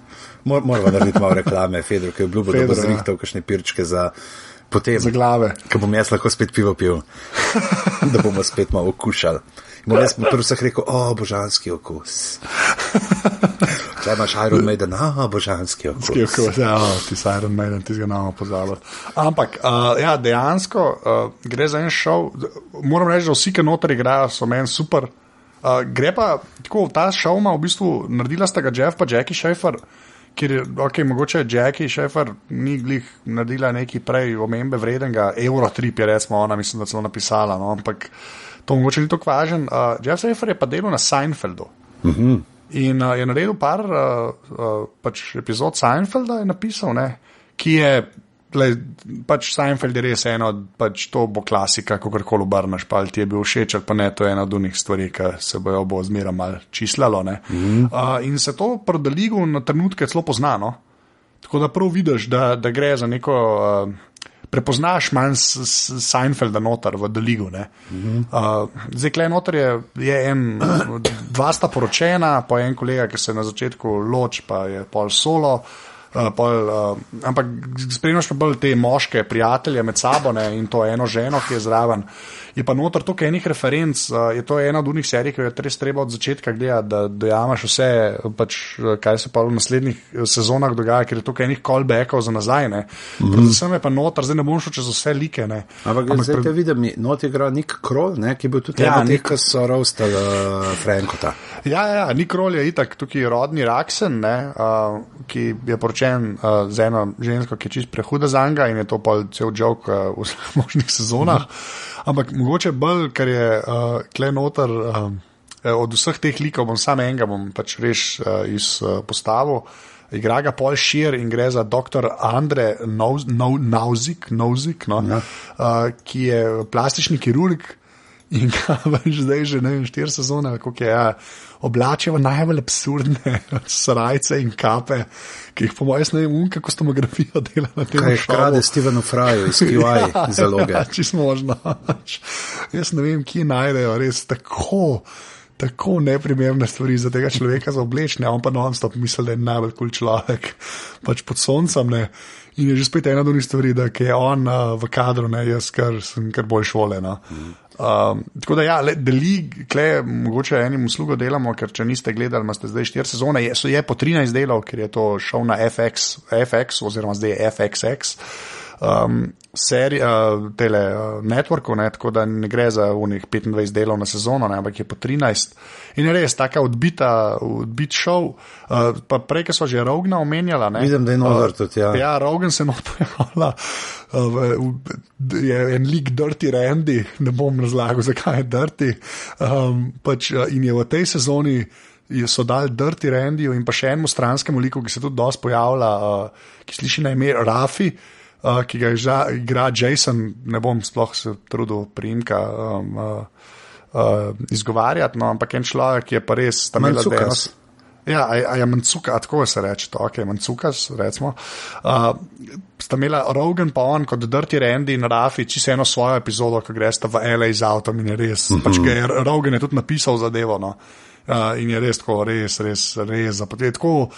Moramo narediti malo reklame, Fedor, ki je obljubil, da bo zrihtal kakšne pirčke za potem, za glave. Ko bom jaz lahko spet pivo pil, da bomo spet malo okušali. In bom jaz prvi vseh rekel, božanski okus. Če imaš Iron Maiden, božanski okus. Ja, ti si Iron Maiden, ti si ga nama pozabil. Ampak, ja, dejansko gre za en šov, moram reči, da vsi, ki noter igrajo, so meni super. Gre pa, tako, ta šov ima v bistvu, naredila sta ga Jeff pa Jackie Schaefer, ker je, mogoče Jackie Schaefer ni glih naredila neki prej omembe vredenega, Eurotrip je recimo ona, mislim, da celo napisala, no, ampak to mogoče ni tako važen. Jeff Schaefer je pa delal na Seinfeldu. In je naredil par pač epizod Seinfelda je napisal, ne, ki je pač Seinfeld je res eno, pač to bo klasika, kakorkoli obrneš, pa ali ti je bil všeč, ali pa ne, to je ena od unih stvari, ki se bo zmeraj malo čislalo, ne. In se to pri The League na trenutke celo pozna, no. Tako da prav vidiš, da gre za neko, prepoznaš manj Seinfelda noter v The League, ne. Zdaj, klej noter je dva sta poročena, pa en kolega, ki se na začetku loč, pa je pol solo, ampak spremljaš pa bolj te moške prijatelje med sabo, ne, in to eno ženo, ki je zraven. Je pa noter toliko enih referenc, je to ena od unih serij, ki jo je res treba od začetka gledati, da dojamaš vse, pač, kaj se pa v naslednjih sezonah dogaja, ker je toliko enih callbackov za nazaj, ne. Predvsem je pa noter, zdaj ne bom šel čez vse like, ne. Ampak zdaj te vidim, not igra Nick Kroll, ne, ki je bil tudi eno teh, ki so roastali Frankota. Ja, Nick Kroll je itak tukaj Rodney Raxen, ne, ki je poročen z eno žensko, ki je čist prehuda zanga in je to pa cel joke v možnih sezonah. Ampak mogoče bolj, ker je kle noter od vseh teh likov bom sam enega pač izpostavil. Igra ga Paul Scheer in gre za dr. Andre Nauzik, ki je plastični kirurg in ga zdaj že 4 sezone, koliko je, oblačijo najbolj absurdne srajce in kape, ki jih po mojem ne vem, kako stomografijo dela na tem šovu. Kaj krade Stevenu Fryu iz QI zaloge. Ja, čisto možno. Jaz ne vem, kje najdejo res tako neprimerne stvari za tega človeka za oblečne, on pa non-stop misli, da je najbolj kul človek, pač pod soncem, ne. In je že spet ena od stvari, da je on v kadru, ne, jaz sem kar bolj šole, no. Tako da ja, The League, mogoče enim uslugo delamo, ker če niste gledali, imate zdaj 4 sezone, je po 13 delov, ker je to šel na FX oziroma zdaj je FXX, networku, ne, tako da ne gre za unih 25 delov na sezono, ne, ampak je po 13 in je res taka odbit šov, pa prej, ko so že Rogana omenjala, ne. Vidim, da je noter tudi, ja. Ja, Rogan se pojavlja, je en lik Dirty Randy, ne bom razlagal, zakaj je Dirty, in je v tej sezoni so dali Dirty Randyju in pa še enemu stranskemu liku, ki se tudi dosti pojavlja, ki sliši na ime Rafi, ki ga igra Jason, ne bom sploh se trudil priimka izgovarjati, no, ampak en človek je pa res Mancukas. Ja, je Mancuka, tako se reče to, Mancukas, recimo. Sta imela Rogan pa on kot Dirty Randy in Rafi čisto eno svojo epizodo, ko gresta v LA z avtom in je res, pač Rogan je tudi napisal zadevo, no. In je res tako, res zapotje, tako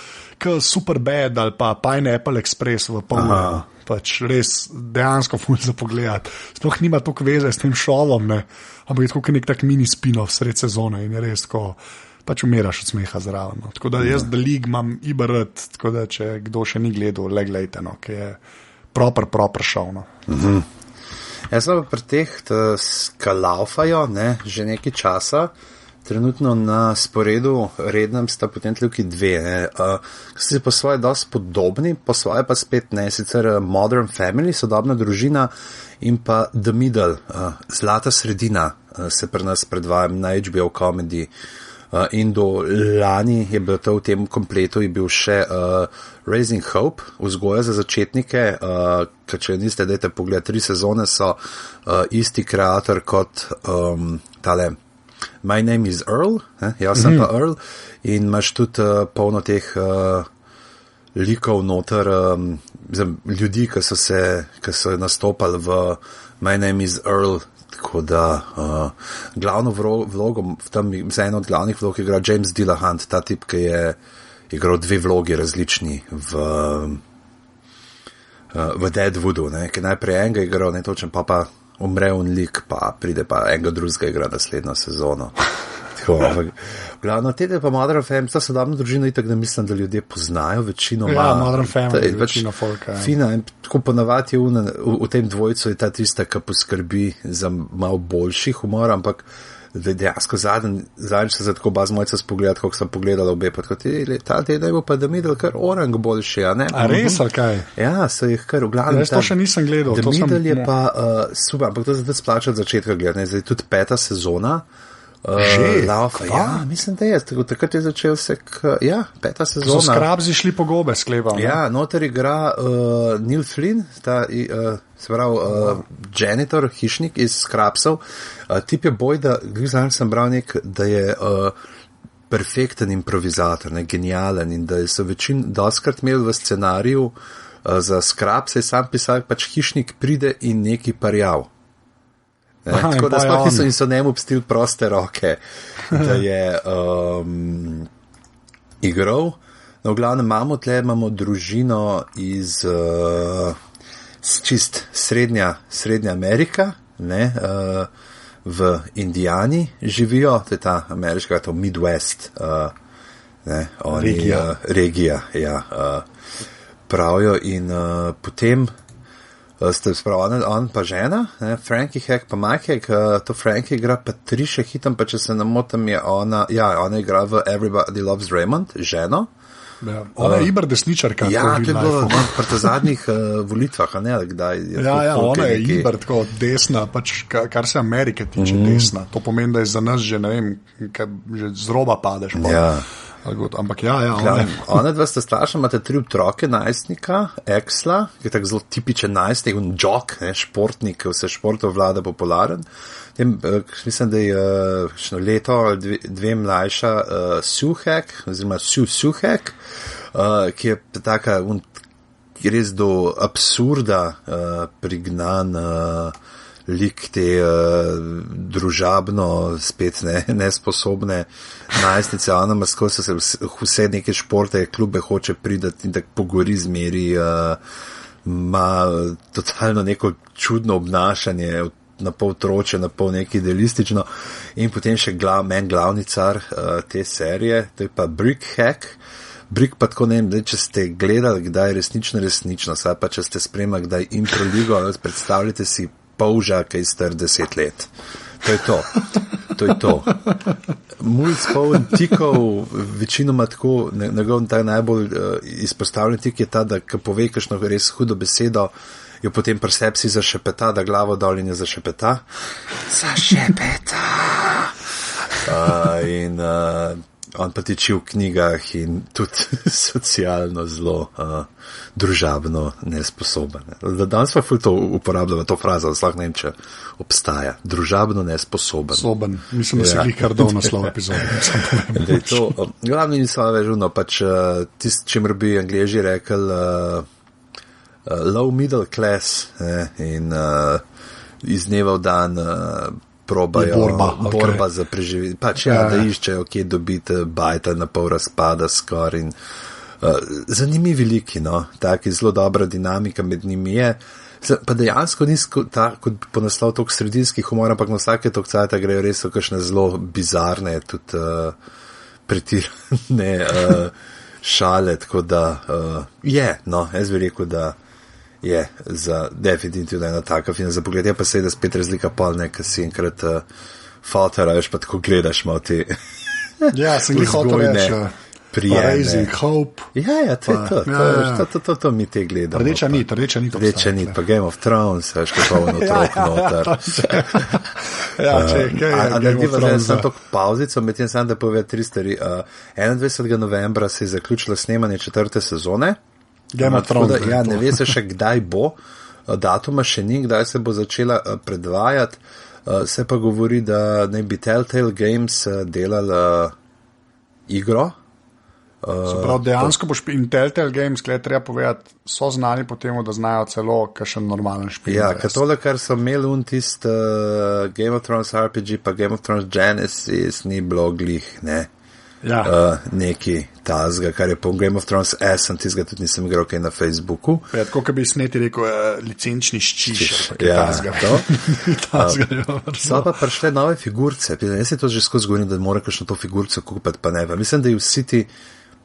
Superbad ali pa Pineapple Express v polno, pač res dejansko ful za pogledati. Sploh nima toliko veze s tem šovom, ne, ampak je tako nek tak mini spin-off sred sezone in je res tako, pač umiraš od smeha zraven. No. Tako da jaz The League imam ibarat, tako da če kdo še ni gledal, le gledajte, no, ki je proper šov. No. Jaz sem pa pri teh, ki laufajo, ne, že nekaj časa. Trenutno na sporedu rednem sta potem tukaj 2, ki so po svoje dosti podobni, po svoje pa spet ne, sicer Modern Family, sodobna družina in pa The Middle, zlata sredina, se pri nas predvajam na HBO Comedy. In do lani je bil to v tem kompletu, je bil še Raising Hope, vzgoja za začetnike, ker če niste, dajte pogled, 3 sezone so isti kreator kot tale My Name is Earl, jaz sem pa Earl in imaš tudi polno teh likov noter, ljudi, ki so nastopali v My Name is Earl, tako da glavno vlogo v tem, za eno od glavnih vlog igra James Dillahunt, ta tip, ki je igral 2 vlogi različni v Deadwoodu, ne, ki najprej enega igral, ne točen, pa umre un lik, pa pride pa enega drugega igra naslednjo sezono. Glavno, tede pa Modern Family, ta sodobna družina, itak ne mislim, da ljudje poznajo večino. Ja, Modern Family, večino folka. Fina, in tako ponavadi v tem dvojcu je ta tista, ki poskrbi za malo boljši humor, ampak dejansko zadnjič se za tako bazmojca spogledati, koliko sem pogledal obe, pa tako ta tedaj bo pa The Middle kar orang boljši, a ne? A res, ali kaj? Ja, so jih kar v glavnem. Jaz to še nisem gledal. The Middle je pa super, ampak to zdaj splača od začetka gledati, zdaj tudi 5. sezona. Že? Ja, mislim, da je. Takrat je začel se, 5. sezona. So Scrubsi šli po gobe, sklepam. Ja, noter igra Neil Flynn, se pravi janitor, hišnik iz Scrubsov. Tip je boj, da sem bral da je perfekten improvizator, ne, genialen in da so doskrat imeli v scenariju za Scrubse, sam pisal, pač hišnik pride in neki parjav. Tako da sploh niso in so njemu obstil proste roke, da je igral. No, v glavnem imamo družino iz čist Srednja Amerika, ne, v Indijani živijo, to je ta ameriška, to Midwest, ne, regija, ja, pravijo in potem Ste sprav, on pa žena, ne? Frankie Heck pa Mike Heck, to Frankie igra Patricia Hitam, pa če se ne motim, je ona igra v Everybody Loves Raymond, ženo. Ja, ona je iber desničarka. Ja, to je bilo pri zadnjih volitvah, ne, kdaj je ja, ona je iber tako desna, pač kar se Amerike tiče desna. To pomeni, da je za nas že, ne vem, že z roba padeš. Ja. Ampak ona dva sta starša, imate 3 otroke, najstnika, Exla, ki je tako zelo tipičen najstnik, un jock, športnik, vse športov vlada popularen. Mislim, da je leto ali 2 mlajša Sue Heck, oziroma Sue Heck, ki je taka res do absurda prignan lik te družabno, spet nesposobne najstnice. Ona ima skozi vse neke športe, klube hoče pridati in tako pogori zmeri, ima totalno neko čudno obnašanje, na pol troče, na pol neki idealistično. In potem še glavni car te serije, to je pa Brick Heck. Brick pa tako ne vem, če ste gledali, kdaj je resnično, saj pa če ste spremljali, kdaj Impro ligo, predstavljate si polžak, ki je star 10 let. To je to. Mulj spoln tikov, večinoma tako, njegov najbolj izpostavljen tik je ta, da ko pove kakšno res hudo besedo, jo potem pri sebi si zašepeta, da glavo dol in je zašepeta. Zašepeta! In on pa tiči v knjigah in tudi socialno zelo družabno nesposoben. Danes pa ful to uporabljava, to frazo, da slag ne vem, če obstaja. Družabno nesposoben. Soben. Mislim, da si jih kar dol naslov epizode. Glavni niso vežuno, pač tist, čemer bi Angleži rekel low middle class in iz dneva v dan probajo borba za preživetje. Pač da iščejo, kje dobiti bajta na pol razpada skoraj in zanimivi liki, no. Taki zelo dobra dinamika med njimi je. Pa dejansko ni kot po naslov toliko sredinskih humor, ampak na vsake tok cajta grejo res v kakšne zelo bizarne, tudi pretirane šale, tako da jaz bi rekel, da je za definitivno ena taka fina za pogled. Je pa seveda spet razlika polne, ki si enkrat faltera, veš pa tako gledaš malo te sem jih hotel reči. Raising Hope. To mi te gledamo. Rdeča nit, pa Game of Thrones, veš, kako ono otrok noter. Narediva zdaj sem tok pauzico, medtem sem da poved 3 stvari. 21. novembra se je zaključilo snemanje 4. sezone. Ne ve se še kdaj bo, datuma še ni, kdaj se bo začela predvajati, se pa govori, da naj bi Telltale Games delali igro. Se pravi, dejansko boš in Telltale Games, treba povedati, so znani po temu, da znajo celo kakšen normalen špil. Ja, tole, kar so imeli tist Game of Thrones RPG pa Game of Thrones Genesis, ni bilo glih, ne. Neki tazga, kar je po Game of Thrones sem tizga tudi nisem igral kaj na Facebooku. Tako, kad bi sneti rekel licenčni ščiš. So pa prišle nove figurce. Jaz se to že skozi govorim, da mora kakšno to figurco kupiti, pa ne. Mislim, da je v City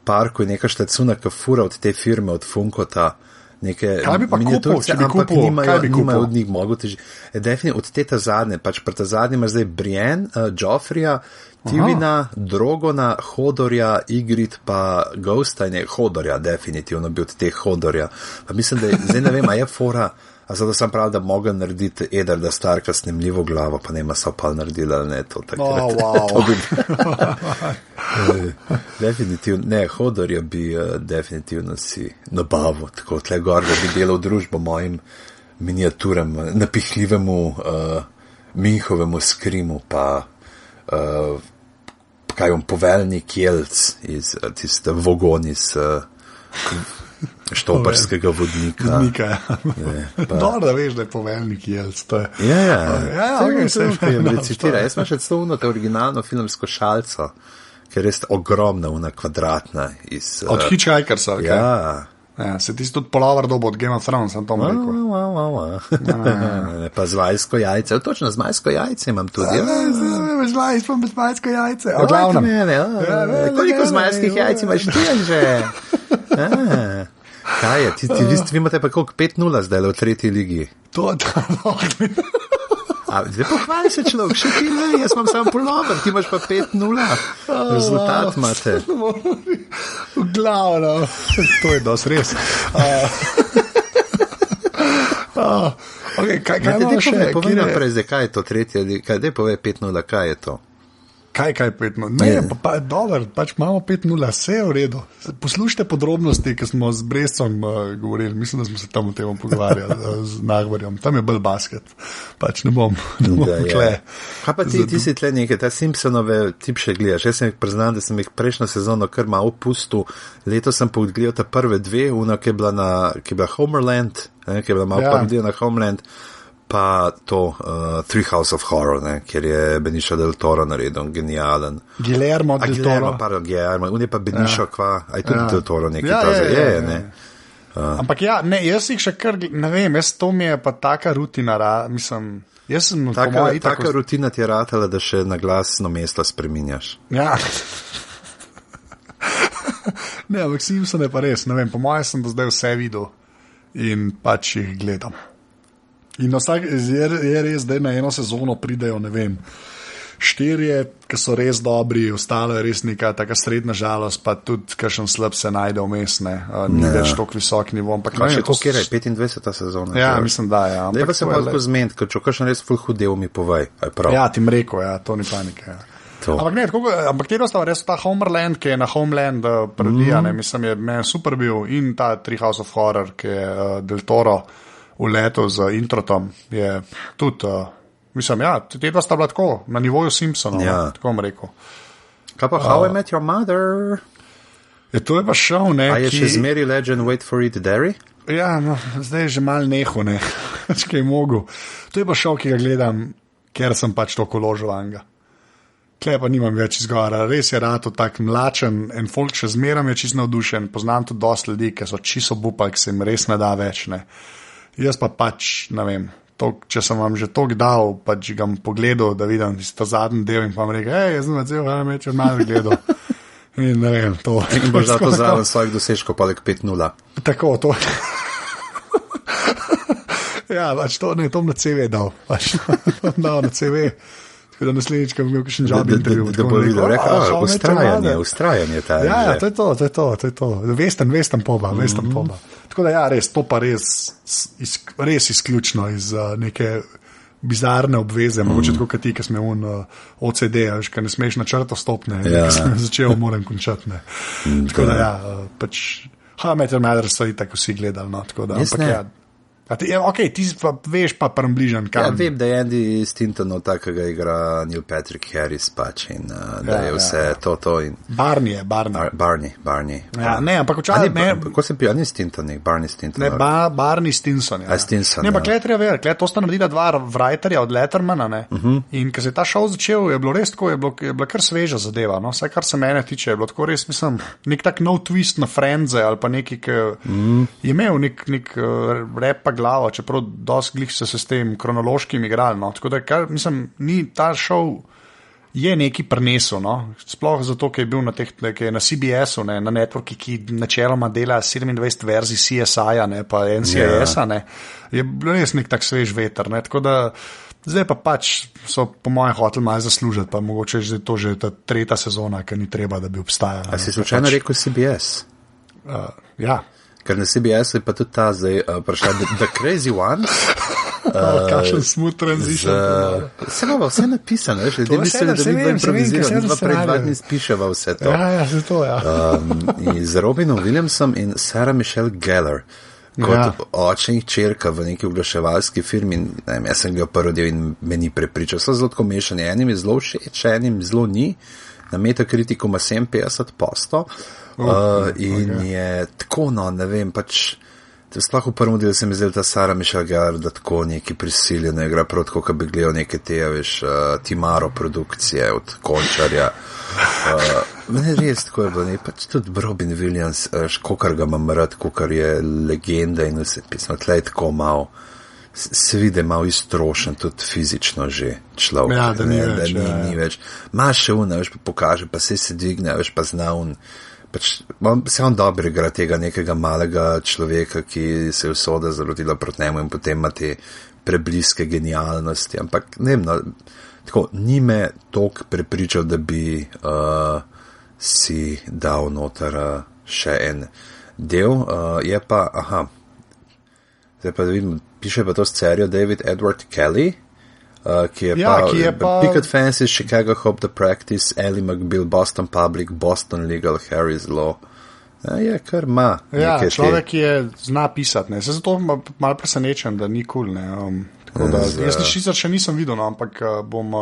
Parku neka štacuna kafura od te firme, od Funkota, neke miniaturce, ampak nimajo od njih mogoče. Definitivno od te zadnje, pač pri ta zadnje imaš zdaj Brienne, Joffrija, Tivina, Drogona, Hodorja, Ygritte pa Ghosta in je Hodorja, definitivno bi od teh Hodorja. Pa mislim, da je, zdaj ne vem, a je fora, a zato sem prav, da moga narediti Edarda Starka snemljivo glavo, pa nema so pa naredila, ne, to takrat. Definitivno, ne, Hodorja bi definitivno si nabavo, tako tle gor, da bi delal družbo mojim miniaturam, napihljivemu Minhovemu skrimu, pa kaj poveljnik Jelc iz tiste vogon iz štoparskega vodnika. Dobro, da veš, da je poveljnik Jelc. Recitira. Jaz sem še celo te originalno filmsko šalco, ki je res ogromna, kvadratna. Od Hitchhikersa, ok? Ja, se ti tudi polavar dobo od Game of Thrones, sem to rekel. Pa z majsko jajce, točno z majsko jajce imam tudi. Z majsko jajce. Koliko z majskih jajc imaš ti že? Kaj je? Vi imate pa koliko 5-0 zdaj v tretji ligi. To je to. Zdaj pohvali se človek, še ti ne, jaz imam samo polover, ti imaš pa 5-0. Rezultat imate. V glavo, to je dosti res. Okay, kaj imamo še? Povej naprej, zdaj, kaj je to tretje liga? Daj povej 5-0, kaj je to? Kaj 5-0? Ne, dober, pač imamo 5-0, vse je v redu. Poslušajte podrobnosti, ki smo z Brezcom govorili, mislim, da smo se tam o tem pogovarjali z Nagvarjem. Tam je bolj basket, pač ne bom kle. Kaj pa ti si tle nekaj, ta Simpsonove tip še gledaš? Jaz sem jih priznal, da sem jih prejšnjo sezono kar malo pustil. Leto sem pa odgledal ta prve dve, una, ki je bila Homeland, ki je bila malo parodija na Homeland. Pa to Treehouse of Horror, kjer je Benicio del Toro naredil, genijalen. Guillermo del Toro. Guillermo, on je pa Benicio aj tudi del Toro nekaj. Ampak jaz jih še kar, ne vem, to mi je pa taka rutina, mislim, jaz sem taka rutina ti je ratala, da še na glasno mesto spreminjaš. Ja. Ne, ampak Simpson je pa res, ne vem, po mojem sem do zdaj vse videl in pač jih gledam. In je res, da na eno sezono pridejo, ne vem, 4, ki so res dobri, ostalo je res neka taka srednja žalost, pa tudi kakšen slab se najde vmes, ni več toliko visok nivo. Še koliko je, 25. sezona? Ja, mislim, da je. Ne pa se pa lahko zmeniti, ker če kakšen res ful hudev mi povej. Ja, ti mreko, to ni panike. Ampak te dostava res ta Homeland, ki je na Homeland parodija, mislim, je meni super bil, in ta Treehouse of Horror, ki je del Toro v letu z introtom, je tudi, mislim, te dva sta bila tako, na nivoju Simpsonov, tako bom rekel. Kaj pa How I Met Your Mother? To je pa šel, A je še zmeri Legend Wait for It, Derry? Ja, no, zdaj je že mal neho, kaj je mogel. To je pa šel, ki ga gledam, ker sem pač to koložil vanga. Klej pa nimam več izgovora, res je rato tak mlačen, en folk še zmeram je čisto navdušen, poznam tudi dosti ljudi, ki so čisto bupali, ki se jim res ne da več, Jaz pa pač, ne vem, če sem vam že toliko dal, pač ga pogledal, da vidim ta zadnji del in pa vam rekel, jaz sem cel How malo gledal. In ne vem, to. In boš zato zraven svojih dosežkov pa 5-0. Tako, to. Ja, pač to bom na CV dal. Pač dal na CV. Da naslednjič, ko bi imel kakšen job intervju. Da bo videl, ustrajanje. Ja, to je to. Vestem poba. Tako da res, to pa res izključno iz neke bizarne obveze, mogoče tako kot ti, ki smo OCD, ker ne smeš na črto stopne, ki sem začel, moram končati. Tako da pač How I Met Your Mother so itak vsi gledali, tako da, ampak Ok, ti pa veš pa bližan kam. Ja, vem, da je Andy Stintonov takega igra Neil Patrick Harris pač in da je vse to in... Barney. Ja, ne, ampak včasih... Kako sem pil, ni Stinton, Barney Stinton. Ne, Barney Stinson, Stinson, ne, ampak treba vedeti, to sta naredila dva writerja od Lettermana, in ko se je ta šov začel, je bilo res tako, je bila kar sveža zadeva, vse kar se mene tiče, je bilo tako res, mislim, nek tak nov twist na Friendse ali pa neki, ki je imel nek rap pa glavo, čeprav dosti glih se s tem kronološkim igrali, tako da, mislim, ni ta šov je neki prinesel, sploh zato, ker je bil na CBS-u, na networki, ki načeloma dela 27 verzij CSI-a, pa NCIS-a, je bil res nek tak svež veter, tako da zdaj pa pač so po mojem hoteli malo zaslužiti, pa mogoče je to že ta tretja sezona, ker ni treba, da bi obstajala. A si slučajno rekel CBS? Ja. Ker na CBS je pa tudi ta zdaj prišla The Crazy Ones. Kakšen smooth transition. Vse napisano, veš, ljudje mislijo, da mi bo improviziral, da pred 2 dni spiševa vse to. Ja, se to, z Robinom Williamsom in Sarah Michelle Gellar. Kot oče in hčerka v neki oglaševalski firmi, jaz sem ga parodil in me ni prepričal. So zelo tako mešani, enim je zelo všeč, enim zelo ni. Na Metakritiku ima 57%. In je tako, ne vem, pač sploh v prvem delu se mi zdel ta Sarah Michelle Gellar, da tako neki prisiljeno igra prav tako, ko bi gledal neke te, veš, Timaro produkcije od Končarja. Mene res tako je bilo, pač tudi Robin Williams, kokar ga imam rad, kokar je legenda in vse pismo, tlej tako malo, se vidi malo iztrošen, tudi fizično že človek. Ja, da ni več. Ma še una, veš, pa pokaže, pa se dvigne, veš, pa zna pač, se on dobro igra tega nekega malega človeka, ki se je usoda zalotila proti njemu in potem ima te prebliske genialnosti, ampak ne vem, no, tako, ni me toliko prepričal, da bi si dal noter še en del, je pa, zdaj pa da vidim, piše pa to serijo David Edward Kelly, ki je pa Picket Fences, Chicago Hope, The Practice, Ally McBeal, Boston Public, Boston Legal, Harry's Law. Je kar ima. Človek je zna pisati, ne. Se zato malo presenečen, da ni cool, ne. Jaz sicer še nisem videl, no, ampak bom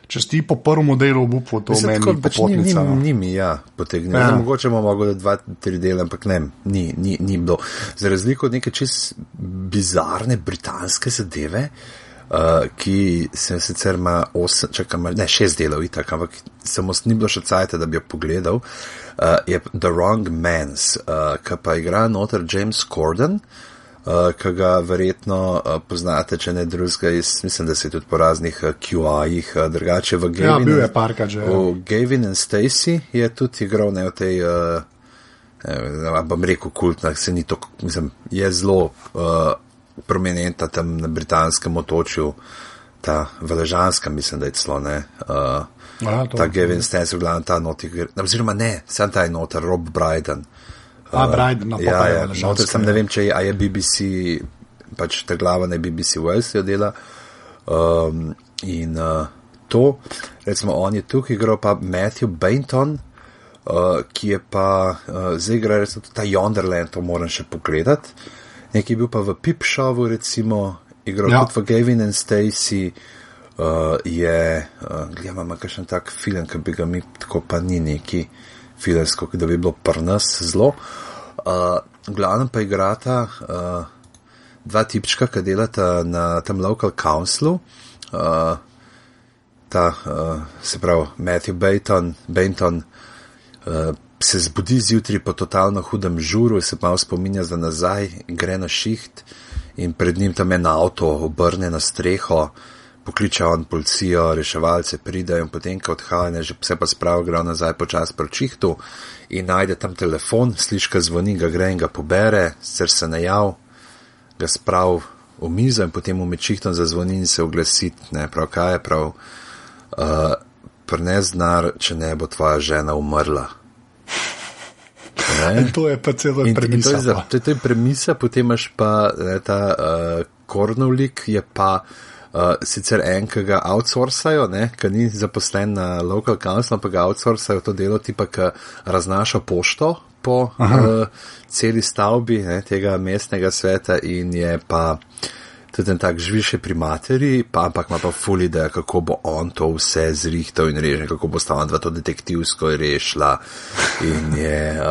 čez ti po prvem delu obupu to meni popotnica. Ni mi, potegnil. Mogoče bomo mogli 2-3 dele, ampak ne, ni bilo. Za razliko od neke čist bizarne britanske zadeve, ki sem sicer ima 6 delov itak, ampak samo ni bilo še cajta, da bi jo pogledal, je The Wrong Mans, ki pa igra noter James Corden, ki ga verjetno poznate, če ne drugega, mislim, da se tudi po raznih QI-jih, drugače v Gavin and Stacey je tudi igral ne v tej, bom rekel kultna, se ni to, mislim, je zelo prominenta tam na britanskem otočju, ta veležanska, mislim, da je celo, ne, ta Gavin Stacey, v glavnem ta noti, oziroma ne, sem ta je noter, Rob Brydon. Brydon, noter sem, ne vem, če je BBC, pač ta glava ne BBC Wales jo dela, in to, recimo, on je tukaj igral pa Matthew Bainton, ki je pa zdaj igra, recimo, ta Yonderland, to moram še pogledati. Nekaj bil pa v Pip Showu, recimo, igral tudi v Gavin and Stacey, gledam, kakšen tak film, ki bi ga mi, tako pa ni neki filmsko, da bi bilo pri nas zelo. V glavnem pa igrata dva tipčka, ki delata na tem local councilu, se pravi Matthew Bainton, se zbudi zjutraj po totalno hudem žuru, se malo spominja za nazaj, gre na šiht in pred njim tam en avto obrne na streho, pokliče on policijo, reševalce pridajo in potem, ko odhaja, že se pa spravi, gre nazaj počas po šihtu in najde tam telefon, sliška zvoni, ga gre in ga pobere, sicer se najav, ga spravi v mizo in potem med šihtom zazvoni in se oglasi, ne, prav kaj je prav, prines denar, če ne bo tvoja žena umrla. In to je pa celo premisa. To je premisa, potem imaš pa ta Kornovlik je pa sicer en, ki ga outsourcajo, ki ni zaposlen na local council, pa ga outsourcajo to delo, tipa, ki raznaša pošto po celi stavbi tega mestnega sveta in je pa tudi en tak žviše pri materi, ampak ima pa ful ideja, kako bo on to vse zrihtal in režil, kako bo sta on dva to detektivsko rešila in je...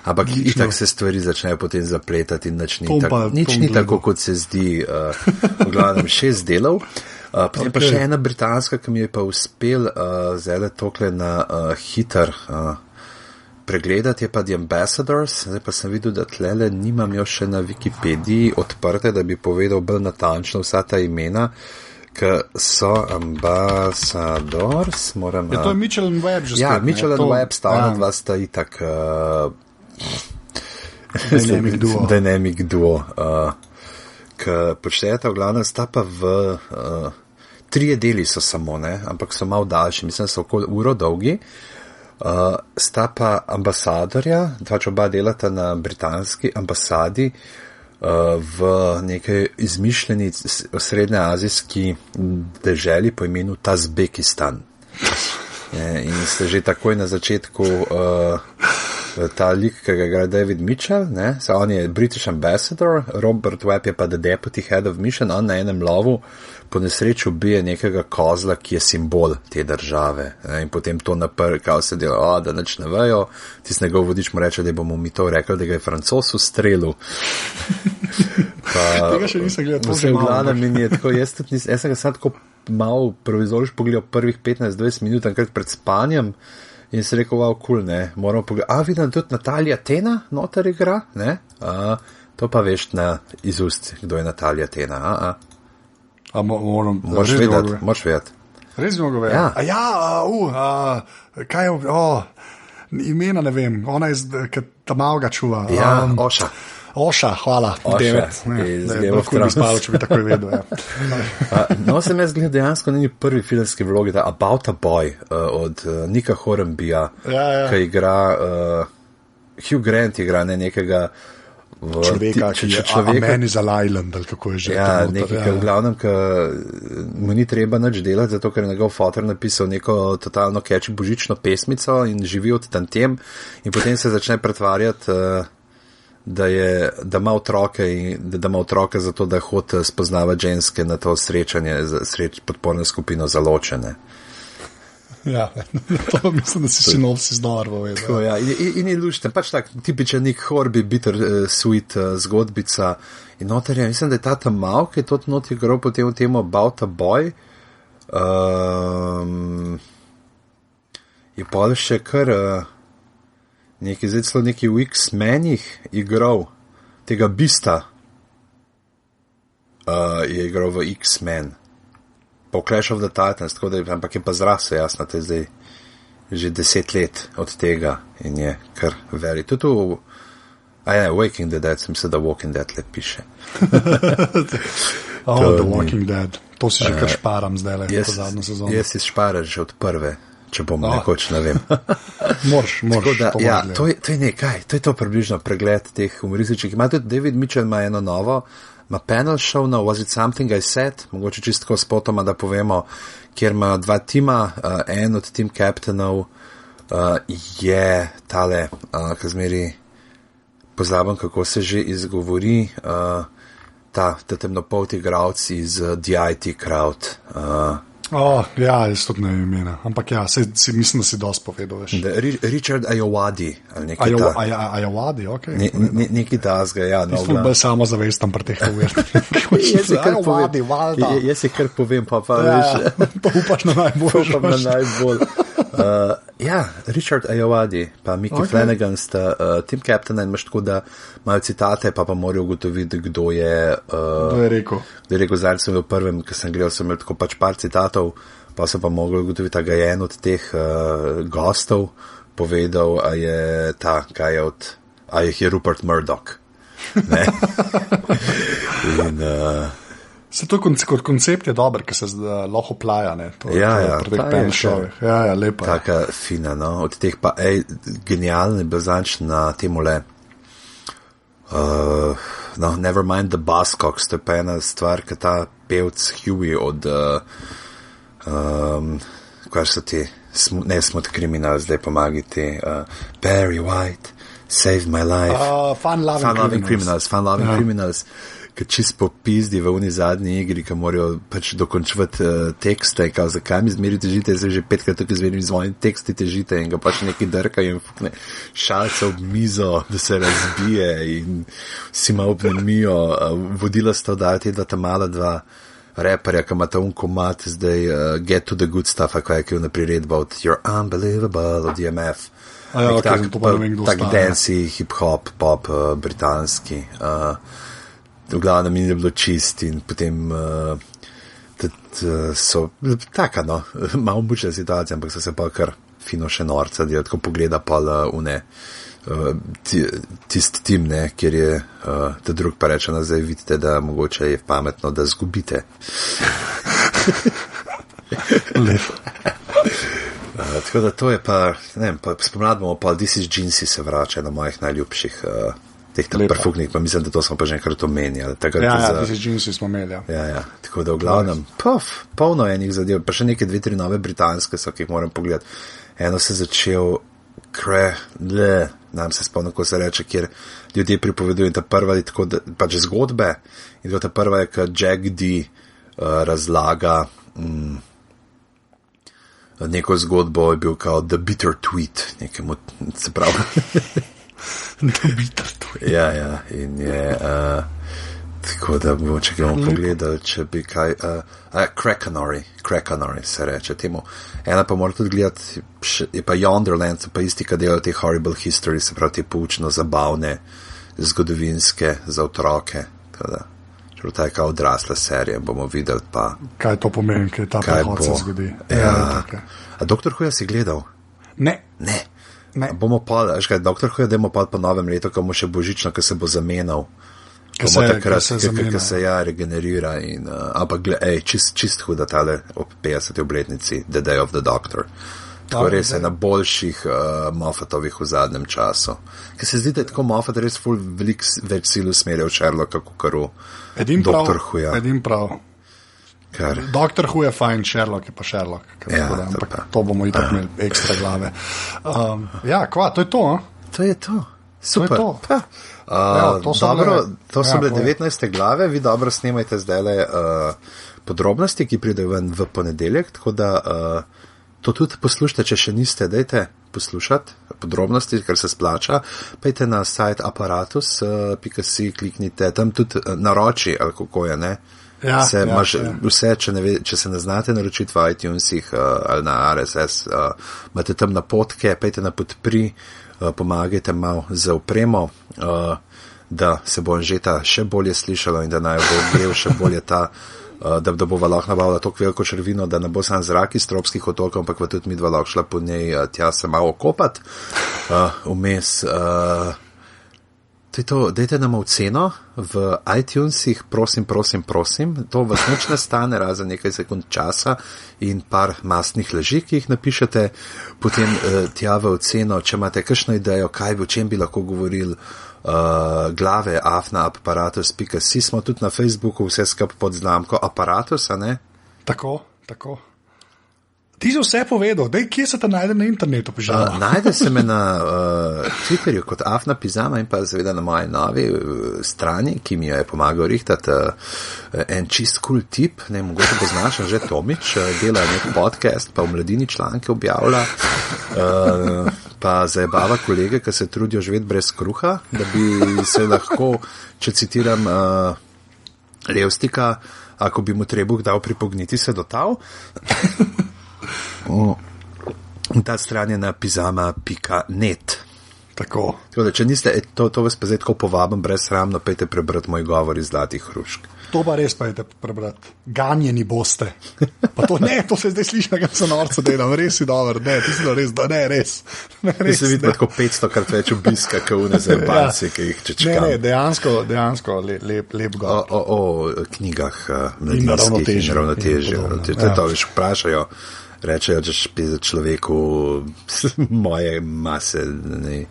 ampak itak se stvari začnejo potem zapletati in nič ni tako, kot se zdi, v glavnem 6 delov. Potem pa še ena britanska, ki mi je pa uspel zdaj tokle na hiter pregledati, je pa The Ambassadors, zdaj pa sem videl, da tlele nimam jo še na Wikipediji odprte, da bi povedal bolj natančno vsa ta imena, ki so Ambassadors, moram... to je Mitchell and Webb že spet. Ja, Mitchell and Webb sta dva sta itak Dynamic duo, ki počtejata v glavnem sta pa v 3 deli so samo, ne, ampak so malo daljši, mislim, so okoli uro dolgi. Sta pa ambasadorja, pač oba delata na britanski ambasadi v nekaj izmišljeni srednjeazijski deželi po imenu Tazbekistan. In ste že takoj na začetku ta lik, ki ga igra David Mitchell, on je British Ambassador, Robert Webb je pa the Deputy Head of Mission, on na enem lovu po nesreču ubije nekega kozla, ki je simbol te države. In potem to kao se dela, da nič ne vejo, tist njegov vodič mu reče, da bomo mi to rekli, da ga je Francoz ustrelil. Tega še nisem gledal, to že malo. Jaz sem ga sad tako malo provizoriš pogledal prvih 15-20 minut, enkrat pred spanjem, in se rekel, cool, ne, moramo pogledati. Vidim tudi Natalija Tena, noter igra, ne, to pa veš iz ust, kdo je Natalija Tena, Moraš vedeti. Res bi mogel vedeti. Ja. Kaj je, Imena ne vem, ona je, ki ta malga čuva. Ja, Oša. Oša, hvala. Oša, lahko bi spalo, če bi tako vedel. Ja. No, sem jaz gledal dejansko njeni prvi filmski vlogi, ta About a Boy od Nika Hornbya, ki igra, Hugh Grant igra nekega človeka, ki je A Man is an Island, ali kako je že. Ja, nekaj, v glavnem, ki mu ni treba nič delati, zato ker je njegov fotor napisal neko totalno catchy božično pesmico in živi od tem in potem se začne pretvarjati, da ima otroke in da ima otroke zato, da hodi spoznavati ženske na to srečanje, podporno skupino za ločene. Ja, to mislim, da si sinopsis dobro povedal. Ja, in je lušten, pač tak tipičen Nick Hornby, bitter sweet zgodbica. In noter je, mislim, da je ta tam mal, ki je tot not igral potem v temo About a Boy. Je pa še kar neki, zdaj celo neki v X-menih igral, tega Bista je igral v X-men. Pa v Clash of the Titans, tako da ampak je pa zrasel, jasno, to je zdaj že 10 let od tega in je kar veri. Tudi Waking the Dead, sem se da Walking Dead le piše. The Walking Dead, to si že kar šparam zdaj le, po zadnjo sezono. Jaz si šparam že od prve, če bom nekoč, ne vem. Moraš, ja, to je nekaj, to je to približno pregled teh humorističnih. Ima tudi David Mitchell, ima eno novo, ima panel show, no, Was It Something I Said, mogoče čistko spotoma, da povemo, kjer ima dva tima, en od team captainov je tale, ki zmeri pozabim, kako se že izgovori, ta temnopolti igralec iz The IT Crowd. Ja, jaz tudi ne vem imena, ampak ja, mislim, da si dosti povedal, veš. Richard Ayoade, ali nekaj Ayoade, ok. Neki tasga, ja. Jaz sem bolj samozavestan pri teh uvertih. Jaz si kar povem, pa ja, veš. Pa upaš na najbolj. Ja, Richard Ayoade, pa Mickey Flanagan sta team captain in imaš tako, da imajo citate, pa morajo ugotoviti, kdo je rekel. Kdo je rekel, zdaj sem v prvem, ki sem gledal, sem imel tako pač par citatov, pa so pa mogli ugotoviti, da ga je en od teh gostov povedal, a je Rupert Murdoch. Ne? In se to kot koncept je dober, ker se lahko plaja, ne? Ja, lepa. Taka fina, no? Od teh pa, genialni blazanč na temole. Never mind the Buzzcocks, to je pa ena stvar, ki ta pevc Huey od kar so ti, Smooth Criminal, zdaj pomagiti, Barry White, Save My Life, Fun Loving Criminals, ki čist popizdi v uni zadnji igri, ki morajo pač dokončvati tekste, kao zakaj mi zmeri težite, jaz že 5krat tukaj zmerim zvoni teksti težite in ga pač neki drkajo in fukne šalce ob mizo, da se razbije in vsi malo obnemijo. Vodila sta oddajo te ta mala dva reperja, ki ima ta komad zdaj Get to the Good Stuff, ki je napriredba od You're Unbelievable od DMF. Tak dancy, hip-hop, pop, britanski. V glavnem mi je bilo čist in potem so taka, no, malo mučna situacija, ampak so se pa kar fino še norca, da tako pogleda pa tist tim, ne, kjer je ta drug pa reče, zdaj vidite, da mogoče je pametno, da zgubite. Tako da to je pa, ne vem, pa spomlad bomo pa This is Jeansy se vrača na mojih najljubših teh tam perfugnih, pa mislim, da to smo pa že enkrat omenjali. This is Jeansy smo imeli, ja. Ja, tako da v glavnem, polno enih zadev, pa še neke 2-3 nove britanske so, ki jih moram pogledati. Eno se začel nam se spomnim, ko se reče, kjer ljudje pripovedujo, in ta prva je tako, da, pač zgodbe, in ta prva je, kad Jack D razlaga neko zgodbo, je bil kao The Bitter Tweet, nekemu, se pravi. The Bitter Tweet. Ja, in je tako da bomo, če ga bomo pogledali, če bi kaj Crackonory se reče temu. Ena pa mora tudi gledati, je pa Yonderland, pa isti, ki delajo te Horrible History, se pravi te poučno zabavne, zgodovinske za otroke, tako da čeprav ta je kao odrasla serija, bomo videli pa kaj to pomeni, kaj ta prehod se zgodi. Ja. A Doktor Who si gledal? Ne. Bomo pa, doktor Who, da bomo pa po novem letu, ko bo še božično, ko se bo zamenjal. Ko se regenerira. Ampak, čist huda tale ob 50. obletnici, The Day of the Doctor. Tako res je na boljših Moffatovih v zadnjem času. Ker se zdi, da je tako Moffat res veliko več sil usmerjal Sherlocka, kot Doktor Who. Edim prav. Doktor Who je fajn, Sherlock je pa Sherlock. To bomo itak imeli ekstra glave. To je to. To je to. Super. To so bile 19. glave, vi dobro snemajte zdajle podrobnosti, ki pridejo ven v ponedeljek, tako da to tudi poslušajte, če še niste, dajte poslušati podrobnosti, ker se splača, pejte na sajt aparatus.si, kliknite, tam tudi naroči, ali kako je, ne? Vse, če se ne znate naročiti v iTunesih ali na RSS, imate tam napotke, pejte na podpri, pomagajte malo za opremo, da se bo Anžeta še bolje slišalo in da naj bo grel še bolje da bova lahko nabavila toliko veliko črvino, da ne bo sam zrak iz tropskih otokov, ampak bo tudi midva lahko šla po njej tja se malo okopati. Vmes dajte nam oceno v iTunesih, prosim, to vas nič ne stane, razen nekaj sekund časa in par mastnih laži, ki jih napišete, potem tja v oceno, če imate kakšno idejo, o čem bi lahko govorili, glave aparatus.si, smo tudi na Facebooku, vse skupaj pod znamko Aparatusa, ne? Tako. Ti si vse povedal, kje se te najde na internetu? Najde se me na Twitterju kot afnapizama in pa seveda na moji novi strani, ki mi jo je pomagal rihtati en čist cool tip, ne mogoče poznaš, že Tomič, dela nek podcast, pa v Mladini članke objavlja, pa zajebava kolege, ki se trudijo živeti brez kruha, da bi se lahko, če citiram Levstika, ako bi mu trebuh dal pripogniti se do tav. Ta stran je na pizama.net. Tako da, če niste, to vas pa zdaj tako povabim, brezsramno, pejte prebrati moj govor iz Zlatih hrušk. To pa res pejte prebrati. Ganjeni boste. Pa to se zdaj sliši, da se norca delam, res si dober, res. Se vidi tako 500-krat več obiska, kot v nezerbanci, ki jih čečkam. Dejansko lep govor. O knjigah mladinskih in ravnotežje. To veš vprašajo. Rečejo, da za človeku moje mase ne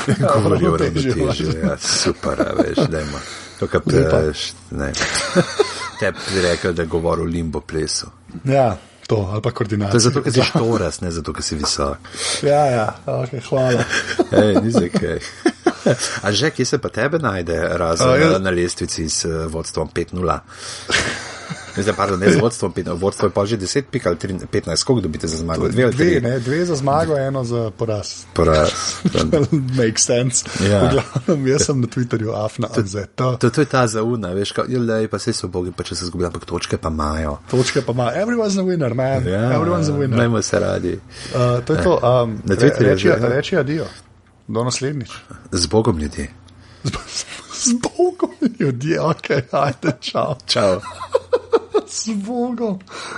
govorijo o ravnotežju. Super, veš, dajmo. Te bi rekel, da govori o limbo plesu. Ja, to, ali pa koordinacijo. To je zato, ker si štoras, ne zato, ker si visok. Ja, ok, hvala. Ni zakaj. A že, kje se pa tebe najde razen na lestvici s vodstvom 5-0? Ne z vodstvom, vodstvo je pa že 10 pik ali 15, koliko dobite za zmago? Dve za zmago, eno za poraz. Make sense. Jaz sem na Twitterju afna. To je ta zauna, veš, pa se so bogi, pa če se zgubi, ampak točke pa imajo. Everyone's a winner, man. Everyone's a winner. Najmo se radi. To je to. Na Twitterju reči adijo. Do naslednjič. Z Bogom ljudi. Z Bogom ljudi, ok, ajde, čau. Čau. S Bogom.